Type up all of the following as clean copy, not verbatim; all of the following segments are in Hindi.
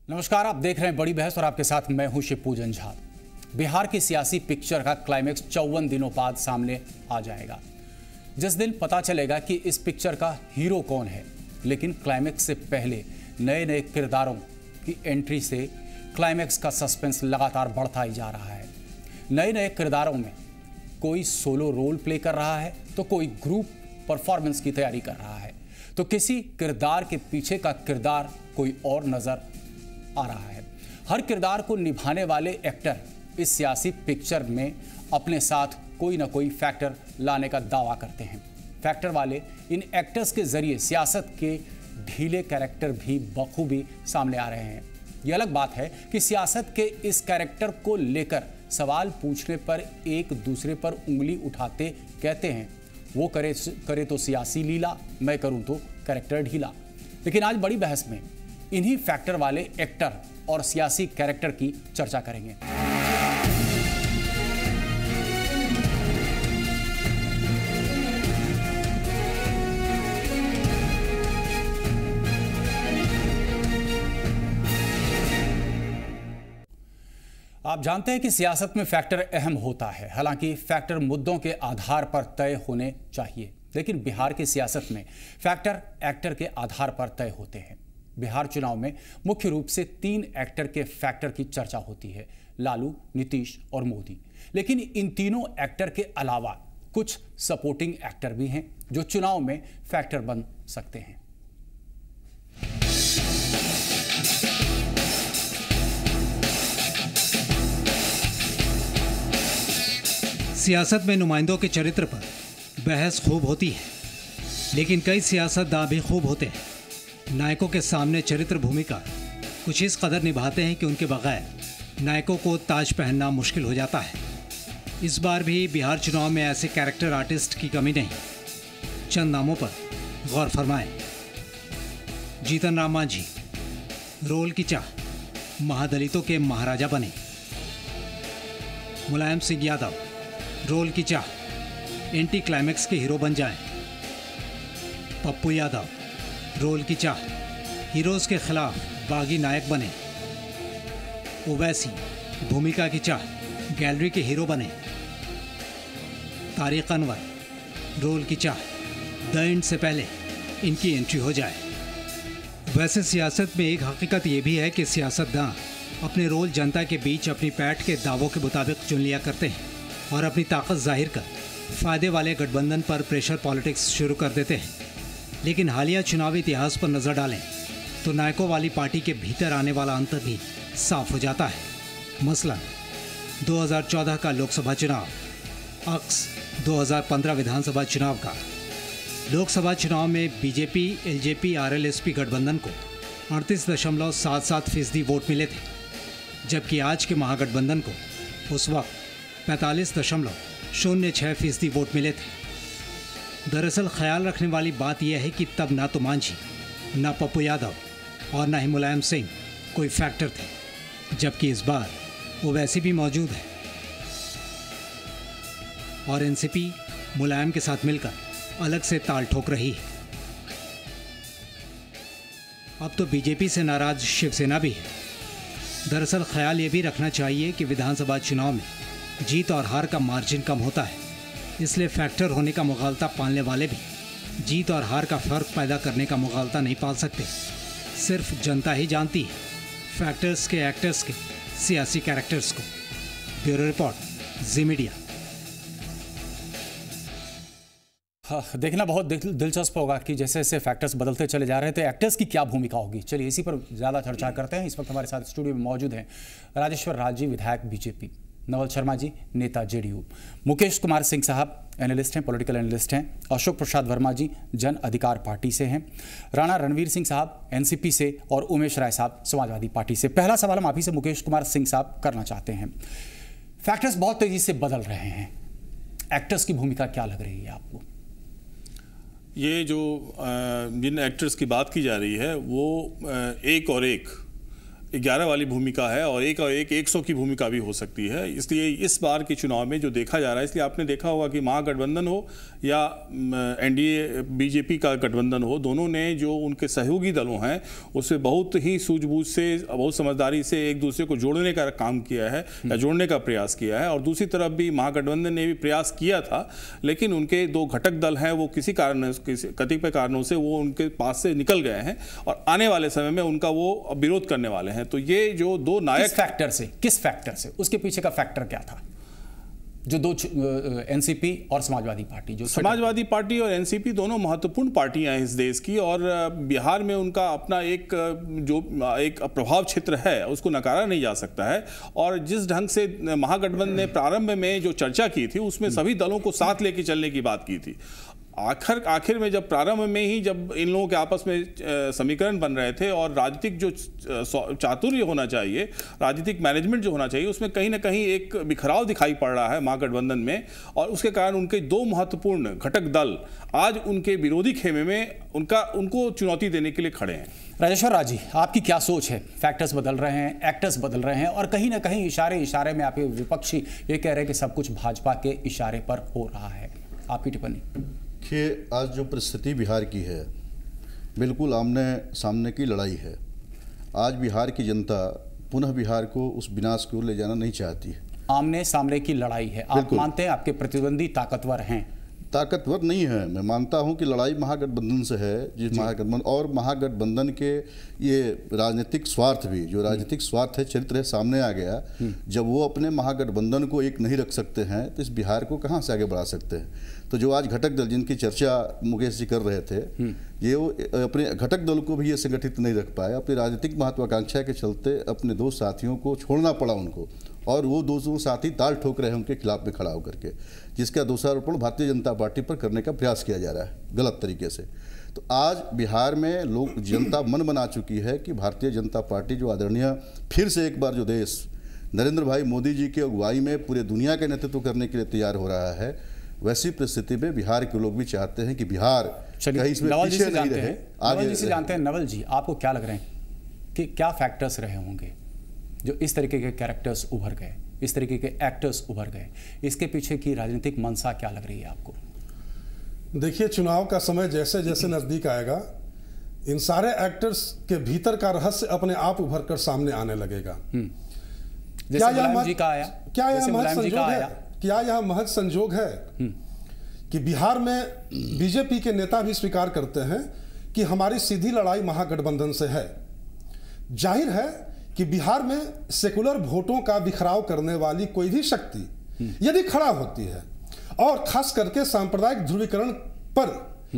नमस्कार, आप देख रहे हैं बड़ी बहस और आपके साथ मैं हूं शिवपूजन झा। बिहार की सियासी पिक्चर का क्लाइमेक्स 54 दिनों बाद सामने आ जाएगा, जिस दिन पता चलेगा कि इस पिक्चर का हीरो कौन है। लेकिन क्लाइमेक्स से पहले नए नए किरदारों की एंट्री से क्लाइमेक्स का सस्पेंस लगातार बढ़ता ही जा रहा है। नए नए किरदारों में कोई सोलो रोल प्ले कर रहा है तो कोई ग्रुप परफॉर्मेंस की तैयारी कर रहा है, तो किसी किरदार के पीछे का किरदार कोई और नजर आ रहा है। हर किरदार को निभाने वाले एक्टर इस सियासी पिक्चर में अपने साथ कोई ना कोई फैक्टर लाने का दावा करते हैं। फैक्टर वाले इन एक्टर्स के जरिए सियासत के ढीले कैरेक्टर भी बखूबी सामने आ रहे हैं। यह अलग बात है कि सियासत के इस कैरेक्टर को लेकर सवाल पूछने पर एक दूसरे पर उंगली उठाते कहते हैं, वो करे तो सियासी लीला, मैं करूं तो कैरेक्टर ढीला। लेकिन आज बड़ी बहस में इन्हीं फैक्टर वाले एक्टर और सियासी कैरेक्टर की चर्चा करेंगे। आप जानते हैं कि सियासत में फैक्टर अहम होता है। हालांकि फैक्टर मुद्दों के आधार पर तय होने चाहिए, लेकिन बिहार की सियासत में फैक्टर एक्टर के आधार पर तय होते हैं। बिहार चुनाव में मुख्य रूप से 3 एक्टर के फैक्टर की चर्चा होती है, लालू, नीतीश और मोदी। लेकिन इन तीनों एक्टर के अलावा कुछ सपोर्टिंग एक्टर भी हैं जो चुनाव में फैक्टर बन सकते हैं। सियासत में नुमाइंदों के चरित्र पर बहस खूब होती है, लेकिन कई सियासतदान भी खूब होते हैं। नायकों के सामने चरित्र भूमिका कुछ इस कदर निभाते हैं कि उनके बगैर नायकों को ताज पहनना मुश्किल हो जाता है। इस बार भी बिहार चुनाव में ऐसे कैरेक्टर आर्टिस्ट की कमी नहीं। चंद नामों पर गौर फरमाएं। जीतन राम मांझी रोल की चाह, महादलितों के महाराजा बने। मुलायम सिंह यादव रोल की चाह, एंटी क्लाइमेक्स के हीरो बन जाएं। पप्पू यादव रोल की चाह, हीरोज के खिलाफ बागी नायक बने। ओवैसी भूमिका की चाह, गैलरी के हीरो बने। तारिक अनवर रोल की चाह, द एंड से पहले इनकी एंट्री हो जाए। वैसे सियासत में एक हकीकत यह भी है कि सियासतदान अपने रोल जनता के बीच अपनी पैठ के दावों के मुताबिक चुन लिया करते हैं और अपनी ताकत जाहिर कर फायदे वाले गठबंधन पर प्रेशर पॉलिटिक्स शुरू कर देते हैं। लेकिन हालिया चुनावी इतिहास पर नजर डालें तो नायकों वाली पार्टी के भीतर आने वाला अंतर भी साफ हो जाता है। मसलन 2014 का लोकसभा चुनाव अक्स 2015 विधानसभा चुनाव का। लोकसभा चुनाव में बीजेपी एलजेपी आरएलएसपी गठबंधन को 38.77% वोट मिले थे, जबकि आज के महागठबंधन को उस वक्त 45.06% वोट मिले थे। दरअसल ख्याल रखने वाली बात यह है कि तब ना तो मांझी, ना पप्पू यादव और ना ही मुलायम सिंह कोई फैक्टर थे, जबकि इस बार वो वैसे भी मौजूद है और एनसीपी मुलायम के साथ मिलकर अलग से ताल ठोक रही है। अब तो बीजेपी से नाराज शिवसेना भी है। दरअसल ख्याल ये भी रखना चाहिए कि विधानसभा चुनाव में जीत और हार का मार्जिन कम होता है, इसलिए फैक्टर होने का मुगालता पालने वाले भी जीत और हार का फर्क पैदा करने का मुगालता नहीं पाल सकते। सिर्फ जनता ही जानती है फैक्टर्स के एक्टर्स के सियासी कैरेक्टर्स को। ब्यूरो रिपोर्ट, जी मीडिया। देखना बहुत दिलचस्प होगा कि जैसे जैसे फैक्टर्स बदलते चले जा रहे हैं तो एक्टर्स की क्या भूमिका होगी। चलिए इसी पर ज़्यादा चर्चा करते हैं। इस वक्त हमारे साथ स्टूडियो में मौजूद हैं राजेश्वर राज जी, विधायक बीजेपी, नवल शर्मा जी, नेता जेडीयू, मुकेश कुमार सिंह साहब एनालिस्ट हैं, पॉलिटिकल एनालिस्ट हैं, अशोक प्रसाद वर्मा जी जन अधिकार पार्टी से हैं, राणा रणवीर सिंह साहब एनसीपी से और उमेश राय साहब समाजवादी पार्टी से। पहला सवाल हम आप ही से मुकेश कुमार सिंह साहब करना चाहते हैं। फैक्टर्स बहुत तेजी से बदल रहे हैं, एक्टर्स की भूमिका क्या लग रही है आपको? ये जो जिन एक्टर्स की बात की जा रही है वो एक और एक 11 वाली भूमिका है और एक 100 की भूमिका भी हो सकती है। इसलिए इस बार के चुनाव में जो देखा जा रहा है, इसलिए आपने देखा होगा कि महागठबंधन हो या एनडीए बीजेपी का गठबंधन हो, दोनों ने जो उनके सहयोगी दलों हैं उसमें बहुत ही सूझबूझ से, बहुत समझदारी से एक दूसरे को जोड़ने का काम किया है या जोड़ने का प्रयास किया है। और दूसरी तरफ भी महागठबंधन ने भी प्रयास किया था, लेकिन उनके दो घटक दल हैं वो किसी कारण, कतिपय कारणों से वो उनके पास से निकल गए हैं और आने वाले समय में उनका वो विरोध करने वाले हैं। तो ये जो दो नायक किस फैक्टर से उसके पीछे का फैक्टर क्या था? जो दो एनसीपी और समाजवादी पार्टी, जो समाजवादी पार्टी और एनसीपी दोनों महत्वपूर्ण पार्टियां हैं इस देश की, और बिहार में उनका अपना एक प्रभाव क्षेत्र है, उसको नकारा नहीं जा सकता है। और जिस ढंग से महागठबंधन ने प्रारंभ में जो चर्चा की थी उसमें सभी दलों को साथ लेके चलने की बात की थी। आखिर में जब प्रारंभ में ही जब इन लोगों के आपस में समीकरण बन रहे थे और राजनीतिक जो चातुर्य होना चाहिए, राजनीतिक मैनेजमेंट जो होना चाहिए, उसमें कहीं ना कहीं एक बिखराव दिखाई पड़ रहा है महागठबंधन में, और उसके कारण उनके दो महत्वपूर्ण घटक दल आज उनके विरोधी खेमे में उनको चुनौती देने के लिए खड़े हैं। राजेश्वर राज जी, आपकी क्या सोच है? फैक्टर्स बदल रहे हैं, एक्टर्स बदल रहे हैं, और कहीं ना कहीं इशारे में आपके विपक्षी ये कह रहे हैं कि सब कुछ भाजपा के इशारे पर हो रहा है। आपकी टिप्पणी? देखिए, आज जो परिस्थिति बिहार की है बिल्कुल आमने सामने की लड़ाई है। आज बिहार की जनता पुनः बिहार को उस विनाश की ओर ले जाना नहीं चाहती है। आमने सामने की लड़ाई है। आप मानते हैं आपके प्रतिद्वंदी ताकतवर हैं? ताकतवर नहीं है। मैं मानता हूं कि लड़ाई महागठबंधन से है, जिस महागठबंधन और महागठबंधन के ये राजनीतिक स्वार्थ भी, जो राजनीतिक स्वार्थ है, चरित्र है, सामने आ गया। जब वो अपने महागठबंधन को एक नहीं रख सकते हैं तो इस बिहार को कहां से आगे बढ़ा सकते हैं? तो जो आज घटक दल जिनकी चर्चा मुकेश जी कर रहे थे, ये वो अपने घटक दल को भी ये संगठित नहीं रख पाए। अपनी राजनीतिक महत्वाकांक्षा के चलते अपने दो साथियों को छोड़ना पड़ा उनको, और वो दो साथी ताल ठोक रहे हैं उनके खिलाफ में खड़ा होकर के, जिसका दोषारोपण भारतीय जनता पार्टी पर करने का प्रयास किया जा रहा है गलत तरीके से। तो आज बिहार में लोग, जनता मन बना चुकी है कि भारतीय जनता पार्टी जो आदरणीय फिर से एक बार जो देश नरेंद्र भाई मोदी जी की अगुवाई में पूरे दुनिया का नेतृत्व करने के लिए तैयार हो रहा है, वैसी परिस्थिति में बिहार के लोग भी चाहते हैं कि बिहार कहीं इसमें पीछे नहीं रहे, आगे जानते हैं। नवल जी, आपको क्या लग रहे हैं कि क्या फैक्टर्स रहे होंगे जो इस तरीके के कैरेक्टर्स उभर गए, इस तरीके के एक्टर्स उभर गए? इसके पीछे की राजनीतिक मंशा क्या लग रही है आपको? देखिए, चुनाव का समय जैसे जैसे नजदीक आएगा, इन सारे एक्टर्स के भीतर का रहस्य अपने आप उभर कर सामने आने लगेगा। क्या यह महज संजोग है कि बिहार में बीजेपी के नेता भी स्वीकार करते हैं कि हमारी सीधी लड़ाई महागठबंधन से है? जाहिर है कि बिहार में सेकुलर वोटों का बिखराव करने वाली कोई भी शक्ति यदि खड़ा होती है, और खास करके सांप्रदायिक ध्रुवीकरण पर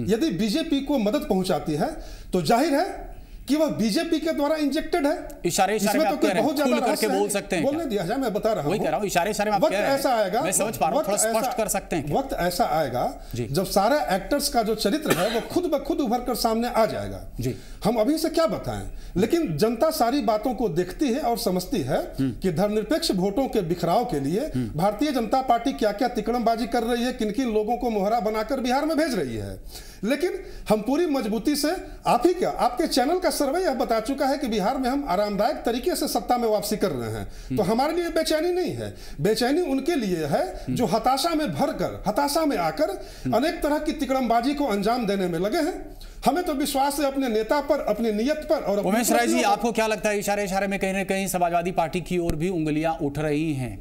यदि बीजेपी को मदद पहुंचाती है, तो जाहिर है कि वह बीजेपी के द्वारा इंजेक्टेड है। इशारे में आप कह रहे हैं, खुल करके बोल सकते हैं? बोलने दिया जाए, मैं बता रहा हूं। वही कह रहा हूं, इशारे में आप कह रहे हैं। ऐसा आएगा, मैं समझ पा रहा हूं, थोड़ा स्पष्ट कर सकते हैं? वक्त ऐसा आएगा जब सारे एक्टर्स का जो चरित्र है वो खुद ब खुद उभर कर सामने आ जाएगा। जी, हम अभी से क्या बताएं, लेकिन जनता सारी बातों को देखती है और समझती है कि धर्मनिरपेक्ष वोटों के बिखराव के लिए भारतीय जनता पार्टी क्या क्या तिकड़मबाजी कर रही है, किन किन लोगों को मोहरा बनाकर बिहार में भेज रही है। लेकिन हम पूरी मजबूती से, आप ही क्या, आपके चैनल का सर्वे यह बता चुका है कि बिहार में हम आरामदायक तरीके से सत्ता में वापसी कर रहे हैं। तो हमारे लिए बेचैनी नहीं है, बेचैनी उनके लिए है जो हताशा में भरकर, हताशा में आकर अनेक तरह की तिकड़मबाजी को अंजाम देने में लगे हैं। हमें तो विश्वास है अपने नेता पर, अपनी नियत पर। और उमेश राय जी, आपको क्या लगता है, इशारे में कहीं ना कहीं समाजवादी पार्टी की ओर भी उंगलियां उठ रही हैं?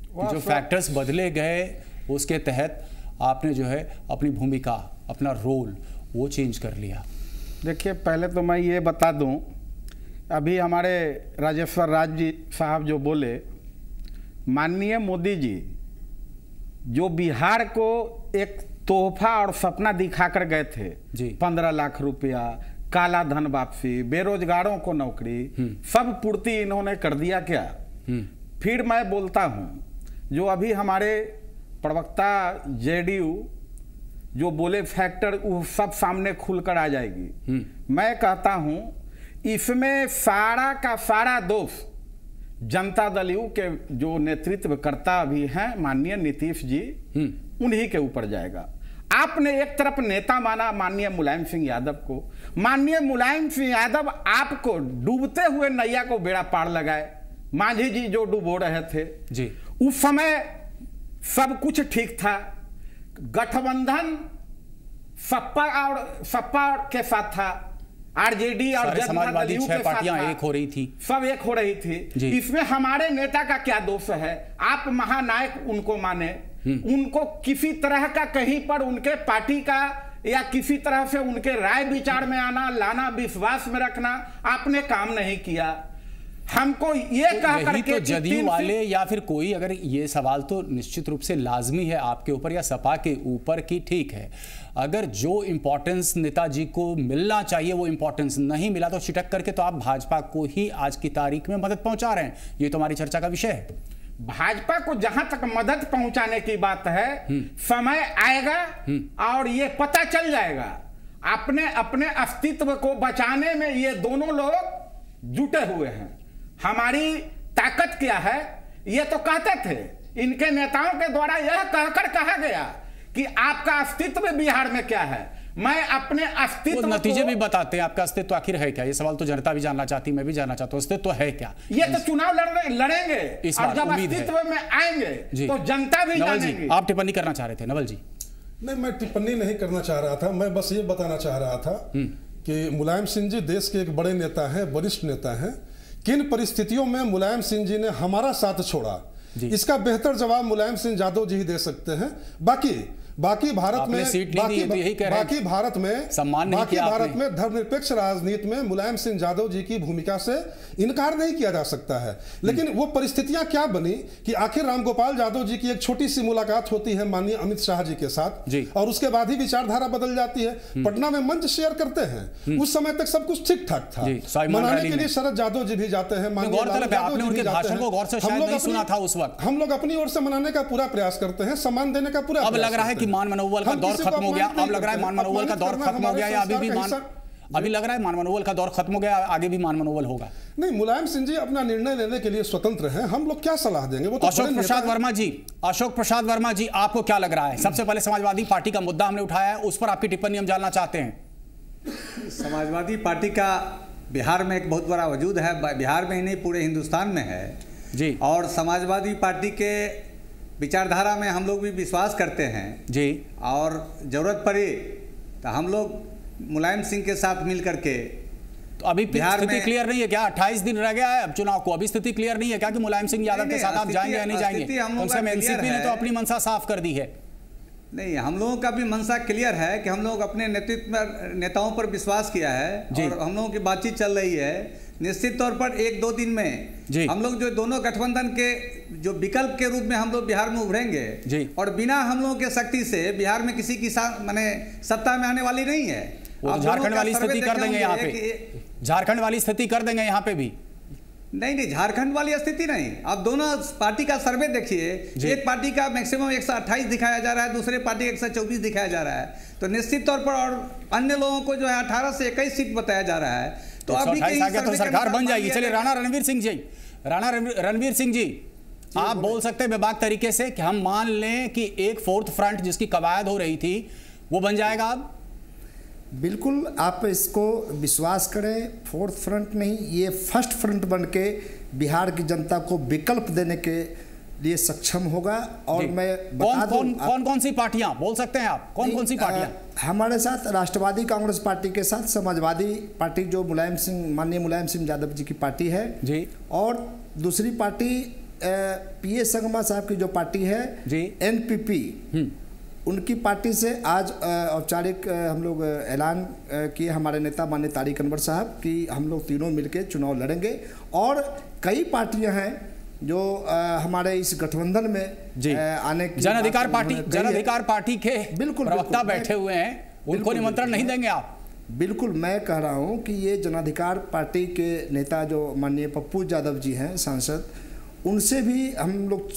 जो फैक्टर्स बदले गए उसके तहत आपने जो है अपनी भूमिका, अपना रोल वो चेंज कर लिया। देखिए, पहले तो मैं ये बता दूं, अभी हमारे राजेश्वर राज जी साहब जो बोले, माननीय मोदी जी जो बिहार को एक तोहफा और सपना दिखाकर गए थे, 15 लाख रुपया, काला धन वापसी, बेरोजगारों को नौकरी, सब पूर्ति इन्होंने कर दिया क्या? फिर मैं बोलता हूं, जो अभी हमारे प्रवक्ता जेडीयू जो बोले फैक्टर, वो सब सामने खुलकर आ जाएगी। मैं कहता हूं इसमें सारा का सारा दोष जनता दल यू के जो नेतृत्व करता भी हैं माननीय नीतीश जी, उन्हीं के ऊपर जाएगा। आपने एक तरफ नेता माना माननीय मुलायम सिंह यादव को, माननीय मुलायम सिंह यादव आपको डूबते हुए नैया को बेड़ा पार लगाए। मांझी जी जो डुबो रहे थे जी, उस समय सब कुछ ठीक था, गठबंधन सपा के साथ था, आरजेडी और जनता समाजवादी दल 6 के पार्टियां साथ था। एक हो रही थी, सब एक हो रही थी। इसमें हमारे नेता का क्या दोष है? आप महानायक उनको माने, उनको किसी तरह का कहीं पर उनके पार्टी का या किसी तरह से उनके राय विचार में आना लाना, विश्वास में रखना आपने काम नहीं किया। हमको ये कहा करके तो जदयू वाले या फिर कोई, अगर ये सवाल तो निश्चित रूप से लाजमी है आपके ऊपर या सपा के ऊपर कि ठीक है, अगर जो इंपॉर्टेंस नेताजी को मिलना चाहिए वो इंपॉर्टेंस नहीं मिला तो छिटक करके तो आप भाजपा को ही आज की तारीख में मदद पहुंचा रहे हैं। ये तो हमारी चर्चा का विषय है। भाजपा को जहां तक मदद पहुंचाने की बात है, समय आएगा और ये पता चल जाएगा। अपने अपने अस्तित्व को बचाने में ये दोनों लोग जुटे हुए हैं। हमारी ताकत क्या है? ये तो कहते थे, इनके नेताओं के द्वारा यह कहकर कहा गया कि आपका अस्तित्व बिहार में क्या है। मैं अपने अस्तित्व नतीजे भी बताते हैं, आपका अस्तित्व आखिर है क्या? ये सवाल तो जनता भी जानना चाहती, मैं भी जानना चाहता हूं, अस्तित्व है क्या? ये तो चुनाव लड़ेंगे और जब अस्तित्व में आएंगे तो जनता भी जानेगी। आप टिप्पणी करना चाह रहे थे नवल जी? नहीं, मैं टिप्पणी नहीं करना चाह रहा था, मैं बस ये बताना चाह रहा था कि मुलायम सिंह जी देश के एक बड़े नेता हैं, वरिष्ठ नेता हैं। किन परिस्थितियों में मुलायम सिंह जी ने हमारा साथ छोड़ा, इसका बेहतर जवाब मुलायम सिंह यादव जी ही दे सकते हैं। बाकी भारत में धर्मनिरपेक्ष राजनीति में मुलायम सिंह यादव जी की भूमिका से इनकार नहीं किया जा सकता है। लेकिन वो परिस्थितियां क्या बनी कि आखिर रामगोपाल यादव जी की एक छोटी सी मुलाकात होती है माननीय अमित शाह जी के साथ और उसके बाद ही विचारधारा बदल जाती है। पटना में मंच शेयर करते हैं, उस समय तक सब कुछ ठीक ठाक था। मनाने के लिए शरद यादव जी भी जाते हैं, हम लोग अपनी ओर से मनाने का पूरा प्रयास करते हैं, सम्मान देने का पूरा। अब लग रहा है कि मान मनोबल का दौर खत्म हो गया, अब लग रहा है मान मनोबल का दौर खत्म हो गया या अभी लग रहा है मान मनोबल का दौर खत्म हो गया, आगे भी मान मनोबल होगा? नहीं, मुलायम सिंह जी अपना निर्णय लेने के लिए स्वतंत्र हैं, हम लोग क्या सलाह देंगे? वो तो अशोक प्रसाद वर्मा जी आपको क्या लग रहा है? सबसे पहले समाजवादी पार्टी का मुद्दा हमने उठाया है, उस पर आपकी टिप्पणी हम जानना चाहते हैं। समाजवादी पार्टी का बिहार में एक बहुत बड़ा वजूद है, बिहार में ही नहीं पूरे हिंदुस्तान में है जी, और समाजवादी पार्टी के विचारधारा में हम लोग भी विश्वास करते हैं जी, और जरूरत पड़ी तो हम लोग मुलायम सिंह के साथ मिल करके। तो अभी स्थिति क्लियर नहीं है क्या? 28 दिन रह गया है अब चुनाव को, अभी स्थिति क्लियर नहीं है क्या कि मुलायम सिंह यादव के साथ आप जाएंगे या नहीं जाएंगे? कम से कम एनसीपी ने तो अपनी मंशा साफ कर दी है। नहीं, हम लोगों का भी मंशा क्लियर है कि हम लोग अपने नेताओं पर विश्वास किया है और हम लोगों की बातचीत चल रही है। निश्चित तौर पर 1-2 दिन में हम लोग जो दोनों गठबंधन के जो विकल्प के रूप में हम लोग बिहार में उभरेंगे और बिना हम लोगों के शक्ति से बिहार में किसी की माने सत्ता में आने वाली नहीं है। झारखंड वाली स्थिति कर देंगे यहाँ पे, झारखंड वाली स्थिति कर देंगे यहाँ पे भी। नहीं, झारखंड वाली स्थिति नहीं। आप दोनों पार्टी का सर्वे देखिए, एक पार्टी का मैक्सिमम 128 दिखाया जा रहा है, दूसरे पार्टी 124 दिखाया जा रहा है। तो निश्चित तौर पर और अन्य लोगों को जो है 18 से 21 सीट बताया जा रहा है। तो अभी तो सरकार बन जाएगी। चलिए राणा रणवीर सिंह जी आप बोल सकते हैं बेबाक तरीके से कि हम मान लें कि एक फोर्थ फ्रंट जिसकी कवायद हो रही थी वो बन जाएगा अब? बिल्कुल, आप इसको विश्वास करें, फोर्थ फ्रंट नहीं, ये फर्स्ट फ्रंट बन के बिहार की जनता को विकल्प देने के लिए सक्षम होगा। और मैं बता दूं, कौन सी पार्टियां बोल सकते हैं आप? कौन सी पार्टियां हमारे साथ? राष्ट्रवादी कांग्रेस पार्टी के साथ समाजवादी पार्टी जो माननीय मुलायम सिंह यादव जी की पार्टी है जी, और दूसरी पार्टी पीए संगमा साहब की जो पार्टी है जी, एनपीपी, उनकी पार्टी से आज औपचारिक हम लोग ऐलान किए हमारे नेता माननीय तारिक अनवर साहब कि हम लोग तीनों मिलकर चुनाव लड़ेंगे। और कई पार्टियां हैं जो हमारे इस गठबंधन में आने की, जन अधिकार पार्टी के बिल्कुल प्रवक्ता बैठे हुए हैं, उनको निमंत्रण नहीं देंगे आप? बिल्कुल, मैं कह रहा हूं कि ये जन अधिकार पार्टी के नेता जो माननीय पप्पू यादव जी हैं सांसद, उनसे भी हम लोग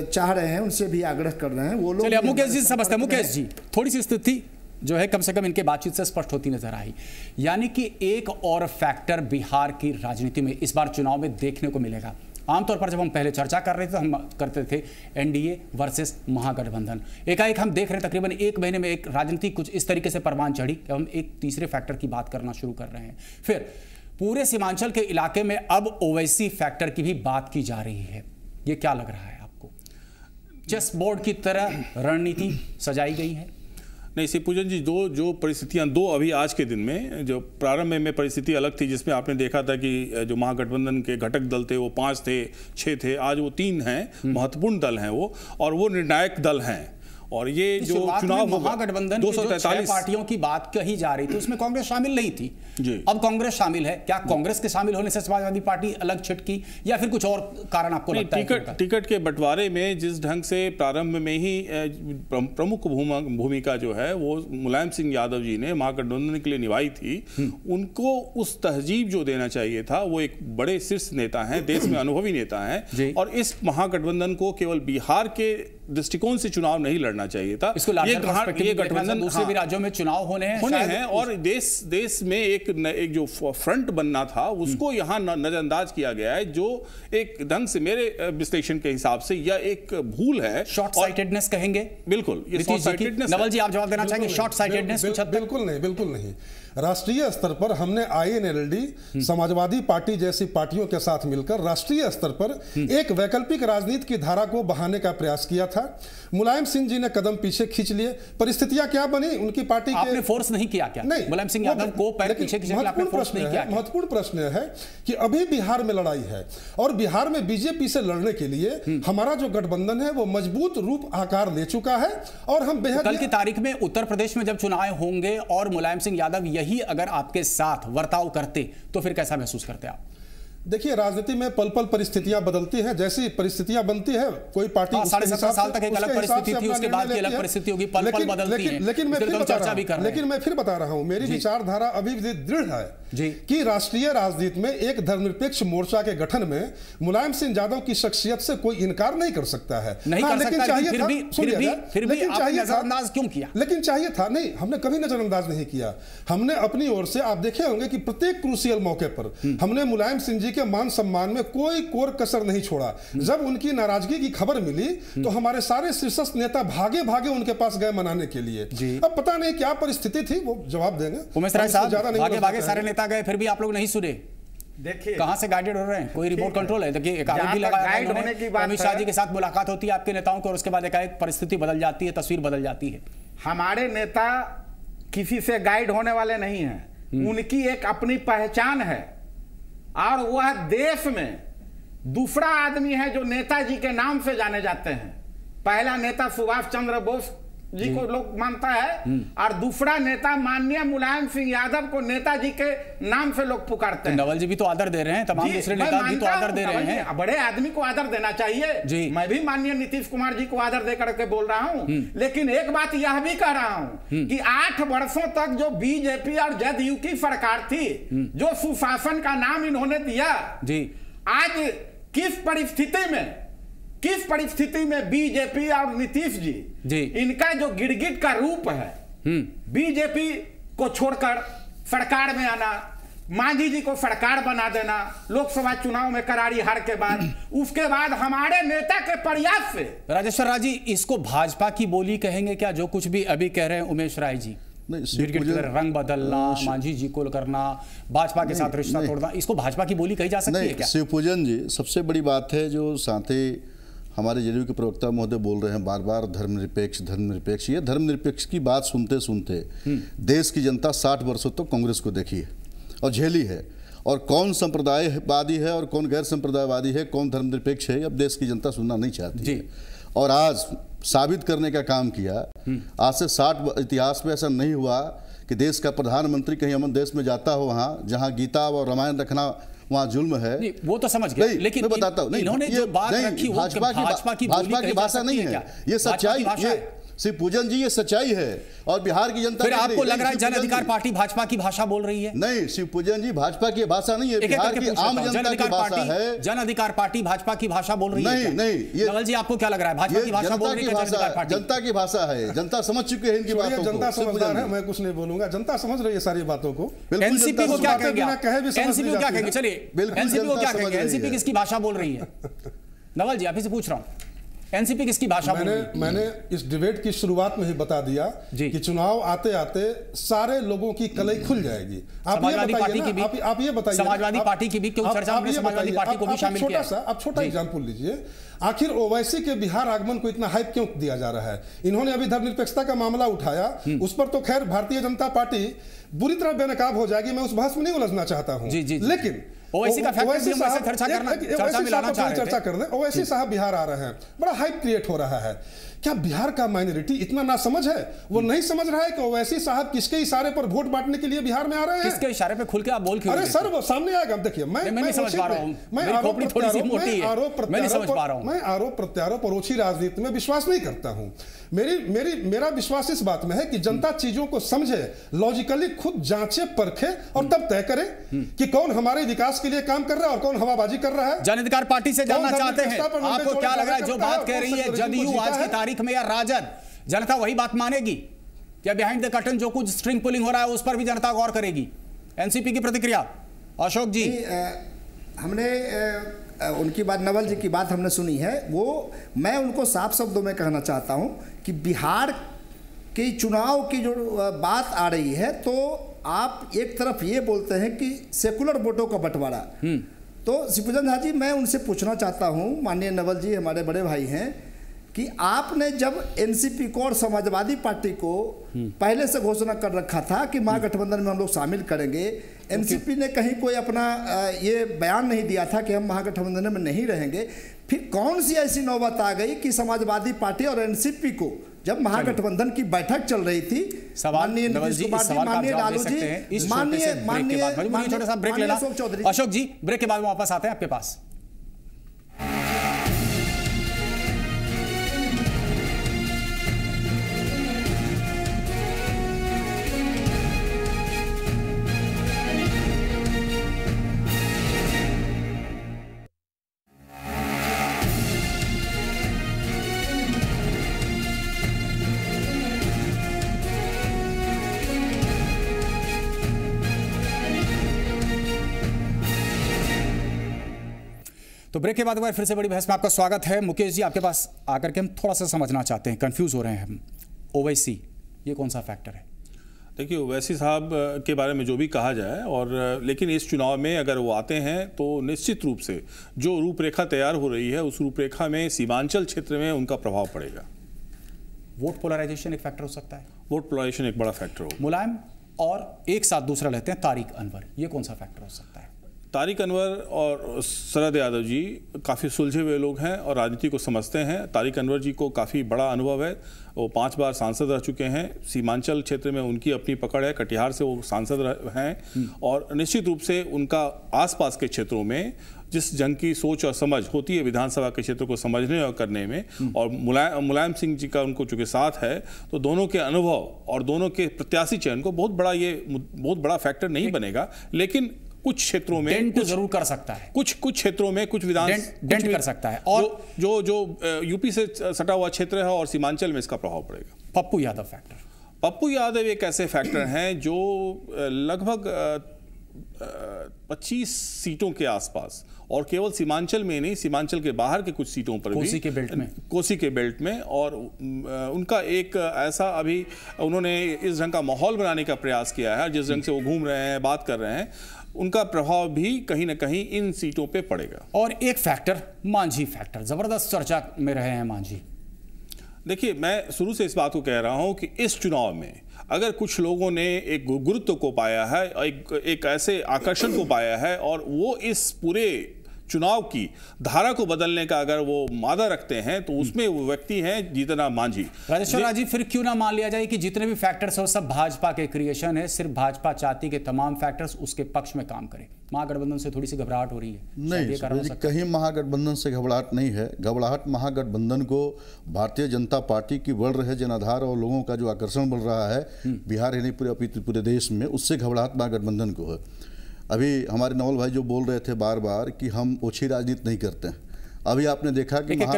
चाह रहे हैं, उनसे भी आग्रह कर रहे हैं। वो लोग चलिए मुकेश जी समझते हैं। मुकेश जी, थोड़ी सी स्थिति जो है कम से कम इनके बातचीत से स्पष्ट होती नजर आई, यानी कि एक और फैक्टर बिहार की राजनीति में इस बार चुनाव में देखने को मिलेगा। आमतौर पर जब हम पहले चर्चा कर रहे थे तो हम करते थे एनडीए वर्सेस महागठबंधन। एकाएक हम देख रहे हैं तकरीबन एक महीने में एक राजनीति कुछ इस तरीके से परवान चढ़ी कि हम एक तीसरे फैक्टर की बात करना शुरू कर रहे हैं। फिर पूरे सीमांचल के इलाके में अब ओवैसी फैक्टर की भी बात की जा रही है। ये क्या लग रहा है आपको? चेस बोर्ड की तरह रणनीति सजाई गई है? नहीं शिवपूजन जी, जो परिस्थितियां अभी आज के दिन में, जो प्रारंभ में परिस्थिति अलग थी जिसमें आपने देखा था कि जो महागठबंधन के घटक दल थे वो 5 थे, 6 थे, आज वो 3 हैं, महत्वपूर्ण दल हैं वो, और वो निर्णायक दल हैं। और ये जो चुनाव महागठबंधन 243 पार्टियों की बात कही जा रही थी उसमें कांग्रेस शामिल नहीं थी जी। अब कांग्रेस शामिल है। क्या कांग्रेस के शामिल होने से समाजवादी पार्टी अलग छिटकी या फिर कुछ और कारण आपको लगता है? टिकट के बंटवारे में जिस ढंग से प्रारंभ में ही प्रमुख भूमिका जो है वो मुलायम सिंह यादव जी ने महागठबंधन के लिए निभाई थी, उनको उस तहजीब जो देना चाहिए था, वो एक बड़े शीर्ष नेता हैं, देश में अनुभवी नेता हैं, और इस महागठबंधन को केवल बिहार के दृष्टिकोण से चुनाव नहीं लड़ना चाहिए था। ये गठबंधन दूसरे भी राज्यों में चुनाव होने हैं और देश में एक जो फ्रंट बनना था उसको यहाँ नजरअंदाज किया गया है, जो एक ढंग से मेरे विश्लेषण के हिसाब से यह एक भूल है। शॉर्ट साइटेडनेस कहेंगे? बिल्कुल, ये शॉर्ट साइटेडनेस। नवल जी आप जवाब देना चाहेंगे? शॉर्ट साइटेडनेस बिल्कुल नहीं। राष्ट्रीय स्तर पर हमने INLD, समाजवादी पार्टी जैसी पार्टियों के साथ मिलकर राष्ट्रीय स्तर पर एक वैकल्पिक राजनीति की धारा को बहाने का प्रयास किया था। मुलायम सिंह जी ने कदम पीछे खींच लिए। परिस्थितियां क्या बनी उनकी पार्टी के? आपने फोर्स नहीं किया क्या? नहीं, मुलायम सिंह यादव को पैर पीछे खींचने के लिए आपने फोर्स नहीं किया? महत्वपूर्ण प्रश्न है कि अभी बिहार में लड़ाई है और बिहार में बीजेपी से लड़ने के लिए हमारा जो गठबंधन है वो मजबूत रूप आकार ले चुका है। और हम बेहद कल की तारीख में उत्तर प्रदेश में जब चुनाव होंगे और मुलायम सिंह यादव यही अगर आपके साथ वर्ताव करते तो फिर कैसा महसूस करते आप? देखिए, राजनीति में पल पल परिस्थितियां बदलती हैं, जैसी परिस्थितियां बनती है कोई पार्टी 17.5 साल तक एक अलग परिस्थिति थी, उसके बाद की अलग परिस्थिति होगी, पल पल बदलती है। लेकिन मैं फिर बता रहा हूं, मेरी विचारधारा अभी भी दृढ़ है कि राष्ट्रीय राजनीति में एक धर्मनिरपेक्ष मोर्चा के गठन में मुलायम सिंह यादव की शख्सियत से कोई इनकार नहीं कर सकता है। लेकिन चाहिए था नहीं, हमने कभी नजरअंदाज नहीं किया। हमने अपनी ओर से, आप देखे होंगे कि प्रत्येक क्रूशियल मौके पर हमने मुलायम सिंह जी के मान सम्मान में कोई कोर कसर नहीं छोड़ा। जब उनकी नाराजगी की खबर मिली तो हमारे सारे शीर्षस्थ नेता भागे भागे उनके पास गए मनाने के लिए। अब पता नहीं क्या परिस्थिति थी, वो जवाब देंगे। उमेश राय साहब, भागे भागे सारे नेता गए, फिर भी आप लोग नहीं सुने। देखिए कहां से गाइडेड हो रहे हैं, कोई रिमोट कंट्रोल है? देखिए एक आरोप भी लगाया, अमित शाह जी के साथ मुलाकात होती है आपके नेताओं को और उसके बाद एकाएक परिस्थिति बदल जाती है, तस्वीर बदल जाती है। हमारे नेता किसी से गाइड होने वाले नहीं हैं, उनकी एक अपनी पहचान है और वह देश में दूसरा आदमी है जो नेताजी के नाम से जाने जाते हैं। पहला नेता सुभाष चंद्र बोस जी को लोग मानता है और दूसरा नेता माननीय मुलायम सिंह यादव को नेताजी के नाम से लोग पुकारते हैं। नवल जी भी तो आदर दे रहे हैं, तमाम दूसरे नेता भी तो आदर दे रहे हैं। बड़े आदमी को आदर देना चाहिए। मैं भी माननीय नीतीश कुमार जी को आदर दे करके बोल रहा हूं, लेकिन एक बात यह भी कह रहा हूं कि 8 वर्षों तक जो बीजेपी और जदयू की सरकार थी, जो सुशासन का नाम इन्होंने दिया, आज किस परिस्थिति में बीजेपी और नीतीश जी इनका जो गिरगिट का रूप है, बीजेपी को छोड़कर सरकार में आना, मांझी जी को सरकार बना देना लोकसभा चुनाव में करारी हार के बाद, उसके बाद हमारे नेता के प्रयास से। राजेश्वर राय जी, इसको भाजपा की बोली कहेंगे क्या, जो कुछ भी अभी कह रहे हैं उमेश राय जी? रंग बदलना, मांझी जी को करना, भाजपा के साथ रिश्ता तोड़ना, इसको भाजपा की बोली कही जा सकती है क्या? शिवपूजन जी, सबसे बड़ी बात है जो साथे हमारे जदयू के प्रवक्ता महोदय बोल रहे हैं बार बार, धर्मनिरपेक्ष। ये धर्मनिरपेक्ष की बात सुनते सुनते देश की जनता 60 वर्षों तक कांग्रेस को देखी है और झेली है, और कौन संप्रदायवादी है और कौन गैर संप्रदायवादी है, कौन धर्मनिरपेक्ष है, अब देश की जनता सुनना नहीं चाहती है। और आज साबित करने का काम किया। आज से 60 इतिहास में ऐसा नहीं हुआ कि देश का प्रधानमंत्री कहीं अमन देश में जाता हो, वहाँ जहाँ गीता और रामायण रखना वहाँ जुल्म है। वो तो समझ गए, लेकिन मैं बताता हूँ, इन्होंने जो बात रखी वो भाजपा की भाषा नहीं है, ये सच्चाई, श्री पूजन जी, ये सच्चाई है और बिहार की जनता। फिर आपको लग रहा है जन अधिकार पार्टी भाजपा की भाषा बोल रही है? नहीं, श्री पूजन जी, भाजपा की भाषा नहीं है, बिहार की आम जनता की भाषा है। जन अधिकार पार्टी भाजपा की भाषा बोल रही है? नहीं, नवल जी आपको क्या लग रहा है, भाजपा की भाषा बोल रही है? जनता की भाषा है, जनता समझ चुके हैं इनकी बातों को। जनता समझदार है, मैं कुछ नहीं बोलूंगा, जनता समझ रही है सारी बातों को। एनसीपी को क्या कहेंगे? एनसीपी को क्या कहेंगे? चलिए, एनसीपी को क्या कहेंगे? एनसीपी किसकी भाषा बोल रही है? नवल जी, आप ही से पूछ रहा हूं, एनसीपी किसकी भाषा बोल रही है? मैंने इस डिबेट की शुरुआत में ही बता दिया कि चुनाव आते आते सारे लोगों की कलई खुल जाएगी। समाजवादी पार्टी की भी, आप ये बताइए, समाजवादी पार्टी की भी क्यों चर्चा में समाजवादी पार्टी को भी शामिल किया? आप छोटा एग्जांपल लीजिए, आखिर ओवैसी के बिहार आगमन को इतना हाइप क्यों दिया जा रहा है? इन्होंने अभी धर्मनिरपेक्षता का मामला उठाया, उस पर तो खैर भारतीय जनता पार्टी बुरी तरह बेनकाब हो जाएगी, मैं उस बहस में नहीं उलझना चाहता हूं, लेकिन ओवैसी का फैक्टर हम ऐसे चर्चा कर रहे हैं। ओवैसी साहब बिहार आ रहे हैं, बड़ा हाइप क्रिएट हो रहा है। क्या बिहार का माइनॉरिटी इतना ना समझ है? वो नहीं समझ रहा है कि ओवैसी साहब किसके इशारे पर वोट बांटने के लिए बिहार में आ रहे हैं? किसके इशारे पे? खुल के आप बोल क्यों? अरे सर, वो सामने आएगा। देखिए, मैं नहीं समझ पा रहा हूं, मेरी खोपड़ी थोड़ी सी मोटी है, मैं नहीं समझ पा रहा हूं। मैं आरोप प्रत्यारोप और ओछी राजनीति में विश्वास नहीं करता हूं। मेरा विश्वास इस बात में है कि जनता चीजों को समझे, लॉजिकली खुद जांचे, परखे और तब तय करे कि कौन हमारे विकास के लिए काम कर रहा है और कौन हवाबाजी कर रहा है। जन अधिकार पार्टी से जानना चाहते हैं, आपको क्या लग रहा है जो बात कह रही है जदयू आज की तारीख में या राजद, जनता वही बात मानेगी? या बिहाइंड द कर्टन जो कुछ स्ट्रिंग पुलिंग हो रहा है उस पर भी जनता गौर करेगी? एनसीपी की प्रतिक्रिया, अशोक जी। हमने उनकी बात, नवल जी की बात हमने सुनी है। वो मैं उनको साफ शब्दों में कहना चाहता हूं कि बिहार के चुनाव की जो बात आ रही है, तो आप एक तरफ ये बोलते हैं कि सेकुलर वोटों का बंटवारा, तो शिवपूजन झा जी, मैं उनसे पूछना चाहता हूं, माननीय नवल जी हमारे बड़े भाई हैं, कि आपने जब एनसीपी को और समाजवादी पार्टी को पहले से घोषणा कर रखा था कि महागठबंधन में हम लोग शामिल करेंगे, एनसीपी ने कहीं कोई अपना ये बयान नहीं दिया था कि हम महागठबंधन में नहीं रहेंगे, फिर कौन सी ऐसी नौबत आ गई कि समाजवादी पार्टी और एनसीपी को जब महागठबंधन की बैठक चल रही थी, माननीय नीतीश कुमार जी, माननीय लालू जी, माननीय छोटा सा ब्रेक लेना। अशोक जी, ब्रेक के बाद वापस आते हैं आपके पास। तो ब्रेक के बाद फिर से बड़ी बहस में आपका स्वागत है। मुकेश जी, आपके पास आकर के हम थोड़ा सा समझना चाहते हैं, कंफ्यूज हो रहे हैं हम। ओवैसी ये कौन सा फैक्टर है? देखिए, ओवैसी साहब के बारे में जो भी कहा जाए, और लेकिन इस चुनाव में अगर वो आते हैं तो निश्चित रूप से जो रूपरेखा तैयार हो रही है उस रूपरेखा में सीमांचल क्षेत्र में उनका प्रभाव पड़ेगा। वोट पोलराइजेशन एक फैक्टर हो सकता है? वोट पोलराइजेशन एक बड़ा फैक्टर हो। मुलायम और एक साथ दूसरा लेते हैं तारिक अनवर, ये कौन सा फैक्टर हो सकता है? तारिक अनवर और शरद यादव जी काफ़ी सुलझे हुए लोग हैं और राजनीति को समझते हैं। तारिक अनवर जी को काफ़ी बड़ा अनुभव है, वो 5 बार सांसद रह चुके हैं। सीमांचल क्षेत्र में उनकी अपनी पकड़ है, कटिहार से वो सांसद हैं, और निश्चित रूप से उनका आसपास के क्षेत्रों में जिस जंग की सोच और समझ होती है विधानसभा के क्षेत्र को समझने और करने में, और मुलायम सिंह जी का उनको चूँकि साथ है, तो दोनों के अनुभव और दोनों के प्रत्याशी चयन को बहुत बड़ा फैक्टर नहीं बनेगा, लेकिन कुछ क्षेत्रों में डेंट जरूर कर सकता है। कुछ क्षेत्रों में कुछ विधान डेंट कर सकता है, और जो यूपी से सटा हुआ क्षेत्र है और सीमांचल में इसका प्रभाव पड़ेगा। पप्पू यादव फैक्टर, पप्पू यादव एक ऐसे फैक्टर हैं जो लगभग 25 सीटों के आसपास, और केवल सीमांचल में नहीं, सीमांचल के बाहर के कुछ सीटों पर भी, कोसी के बेल्ट में, और उनका एक ऐसा अभी उन्होंने इस ढंग का माहौल बनाने का प्रयास किया है, जिस ढंग से वो घूम रहे हैं, बात कर रहे हैं, उनका प्रभाव भी कहीं ना कहीं इन सीटों पे पड़ेगा। और एक फैक्टर मांझी फैक्टर, जबरदस्त चर्चा में रहे हैं मांझी। देखिए, मैं शुरू से इस बात को कह रहा हूं कि इस चुनाव में अगर कुछ लोगों ने एक गुरुत्व को पाया है, एक ऐसे आकर्षण को पाया है, और वो इस पूरे चुनाव की धारा को बदलने का अगर वो मादा रखते हैं तो उसमें वो व्यक्ति हैं जीतन मांझी। राजेश्वर राजी, फिर क्यों ना मान लिया जाए कि जितने भी फैक्टर्स है वो सब भाजपा के क्रिएशन है, सिर्फ भाजपा चाहती के तमाम फैक्टर्स उसके पक्ष में काम करें। महागठबंधन से थोड़ी सी घबराहट हो रही है? नहीं, कहीं महागठबंधन से घबराहट नहीं है। घबराहट महागठबंधन को भारतीय जनता पार्टी की बढ़ रहे जनाधार और लोगों का जो आकर्षण बढ़ रहा है बिहार ही नहीं पूरे देश में, उससे घबराहट महागठबंधन को है। अभी हमारे नवल भाई जो बोल रहे थे बार बार कि हम ओछी राजनीति नहीं करते हैं, अभी आपने देखा कि एक एक